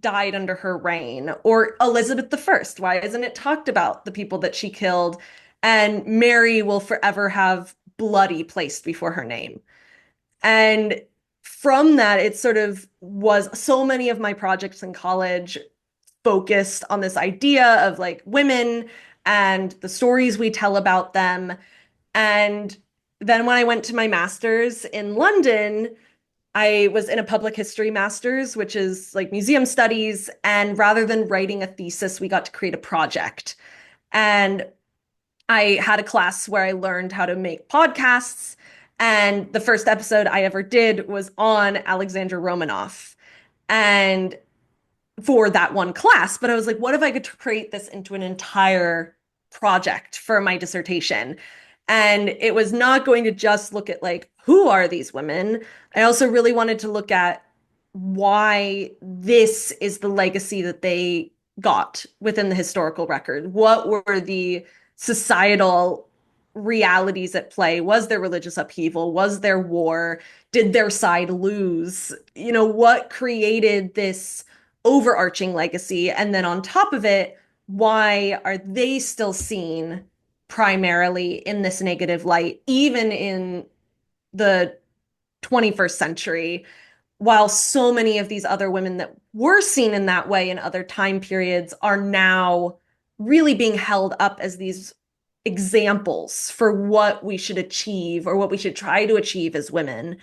Speaker 2: died under her reign, or Elizabeth the First. Why isn't it talked about the people that she killed? And Mary will forever have bloody placed before her name. And from that, it sort of was so many of my projects in college focused on this idea of like women and the stories we tell about them. And then when I went to my master's in London, I was in a public history master's, which is like museum studies. And rather than writing a thesis, we got to create a project. And I had a class where I learned how to make podcasts. And the first episode I ever did was on Alexander Romanoff. And for that one class, but I was like, what if I could create this into an entire project for my dissertation? And it was not going to just look at like, who are these women? I also really wanted to look at why this is the legacy that they got within the historical record. What were the societal realities at play? Was there religious upheaval? Was there war? Did their side lose? You know, what created this overarching legacy? And then on top of it, why are they still seen primarily in this negative light, even in the 21st century, while so many of these other women that were seen in that way in other time periods are now really being held up as these examples for what we should achieve or what we should try to achieve as women.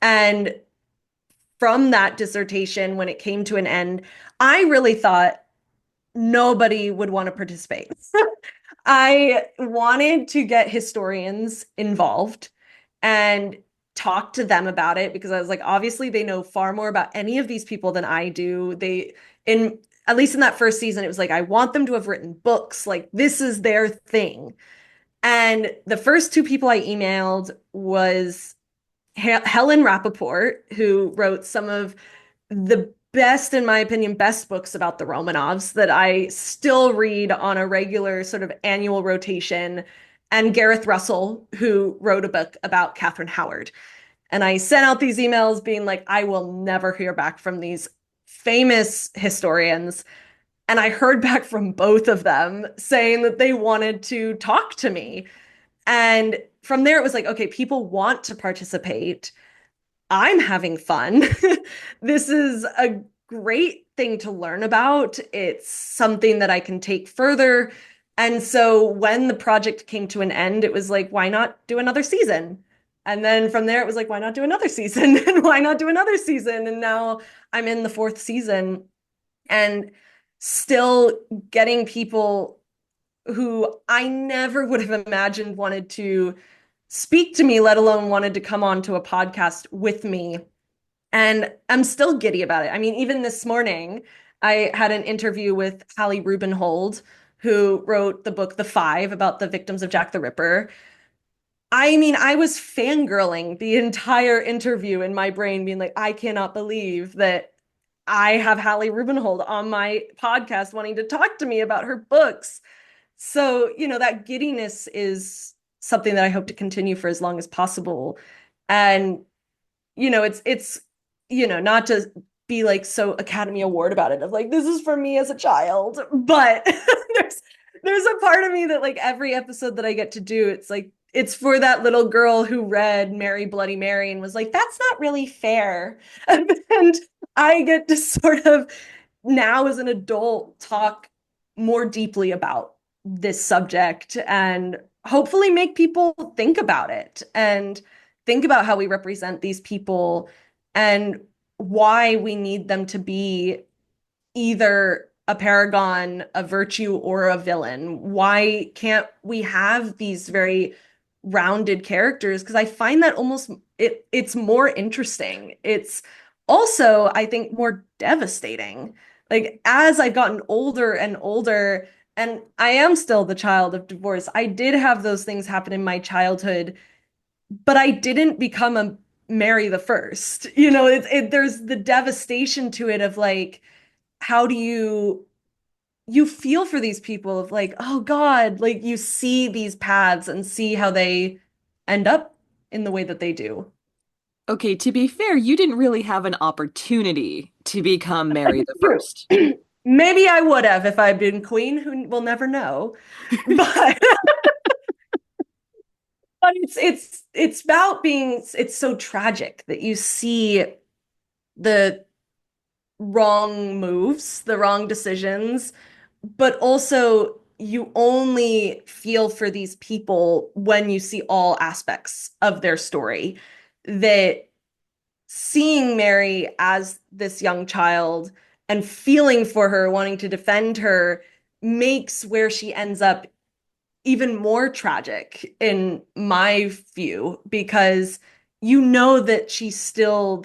Speaker 2: And from that dissertation, when it came to an end, I really thought nobody would want to participate. I wanted to get historians involved and talk to them about it because I was like, obviously, they know far more about any of these people than I do. In at least in that first season, it was like, I want them to have written books. Like, this is their thing. And the first two people I emailed was Helen Rappaport, who wrote some of the best, in my opinion, best books about the Romanovs that I still read on a regular sort of annual rotation, and Gareth Russell, who wrote a book about Catherine Howard. And I sent out these emails being like, I will never hear back from these famous historians. And I heard back from both of them saying that they wanted to talk to me. And from there, it was like, okay, people want to participate. I'm having fun. This is a great thing to learn about. It's something that I can take further. And so when the project came to an end, it was like, why not do another season? And then from there, it was like, why not do another season? And why not do another season? And now I'm in the fourth season and still getting people who I never would have imagined wanted to speak to me, let alone wanted to come on to a podcast with me. And I'm still giddy about it. I mean, even this morning, I had an interview with Hallie Rubenhold, who wrote the book The Five about the victims of Jack the Ripper. I mean, I was fangirling the entire interview in my brain, being like, I cannot believe that I have Hallie Rubenhold on my podcast wanting to talk to me about her books. So, you know, that giddiness is something that I hope to continue for as long as possible. And, you know, not to be like so Academy Award about it of like, this is for me as a child, but there's a part of me that like every episode that I get to do, it's like, it's for that little girl who read Mary Bloody Mary and was like, that's not really fair. And I get to sort of now as an adult talk more deeply about this subject and hopefully make people think about it and think about how we represent these people and why we need them to be either a paragon, a virtue, or a villain. Why can't we have these very rounded characters? Because I find that almost it's more interesting. It's also, I think, more devastating. Like as I've gotten older and older, and I am still the child of divorce, I did have those things happen in my childhood, but I didn't become a Mary the First. You know, there's the devastation to it of like, how do you feel for these people of like, oh God, like you see these paths and see how they end up in the way that they do.
Speaker 1: Okay, to be fair, you didn't really have an opportunity to become Mary the
Speaker 2: True.
Speaker 1: First.
Speaker 2: Maybe I would have if I'd been queen, who will never know. But but it's about being it's so tragic that you see the wrong moves, the wrong decisions, but also you only feel for these people when you see all aspects of their story. That seeing Mary as this young child and feeling for her, wanting to defend her, makes where she ends up even more tragic in my view, because you know that she's still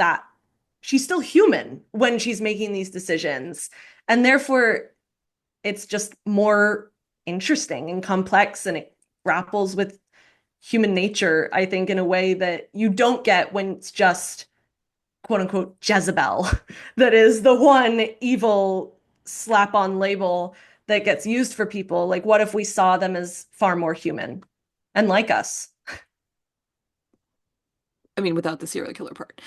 Speaker 2: human when she's making these decisions. And therefore, it's just more interesting and complex and it grapples with human nature, I think, in a way that you don't get when it's just quote unquote Jezebel that is the one evil slap on label that gets used for people. Like, what if we saw them as far more human? and like us.
Speaker 1: I mean, without the serial killer part.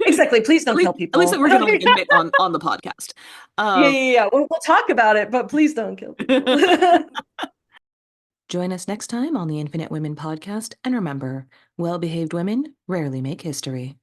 Speaker 2: Exactly. Please don't kill
Speaker 1: At least that
Speaker 2: people.
Speaker 1: we're gonna like admit on the podcast.
Speaker 2: Yeah,
Speaker 1: Um,
Speaker 2: yeah, yeah. We'll talk about it, but please don't kill people.
Speaker 1: Join us next time on the Infinite Women podcast, and remember, well-behaved women rarely make history.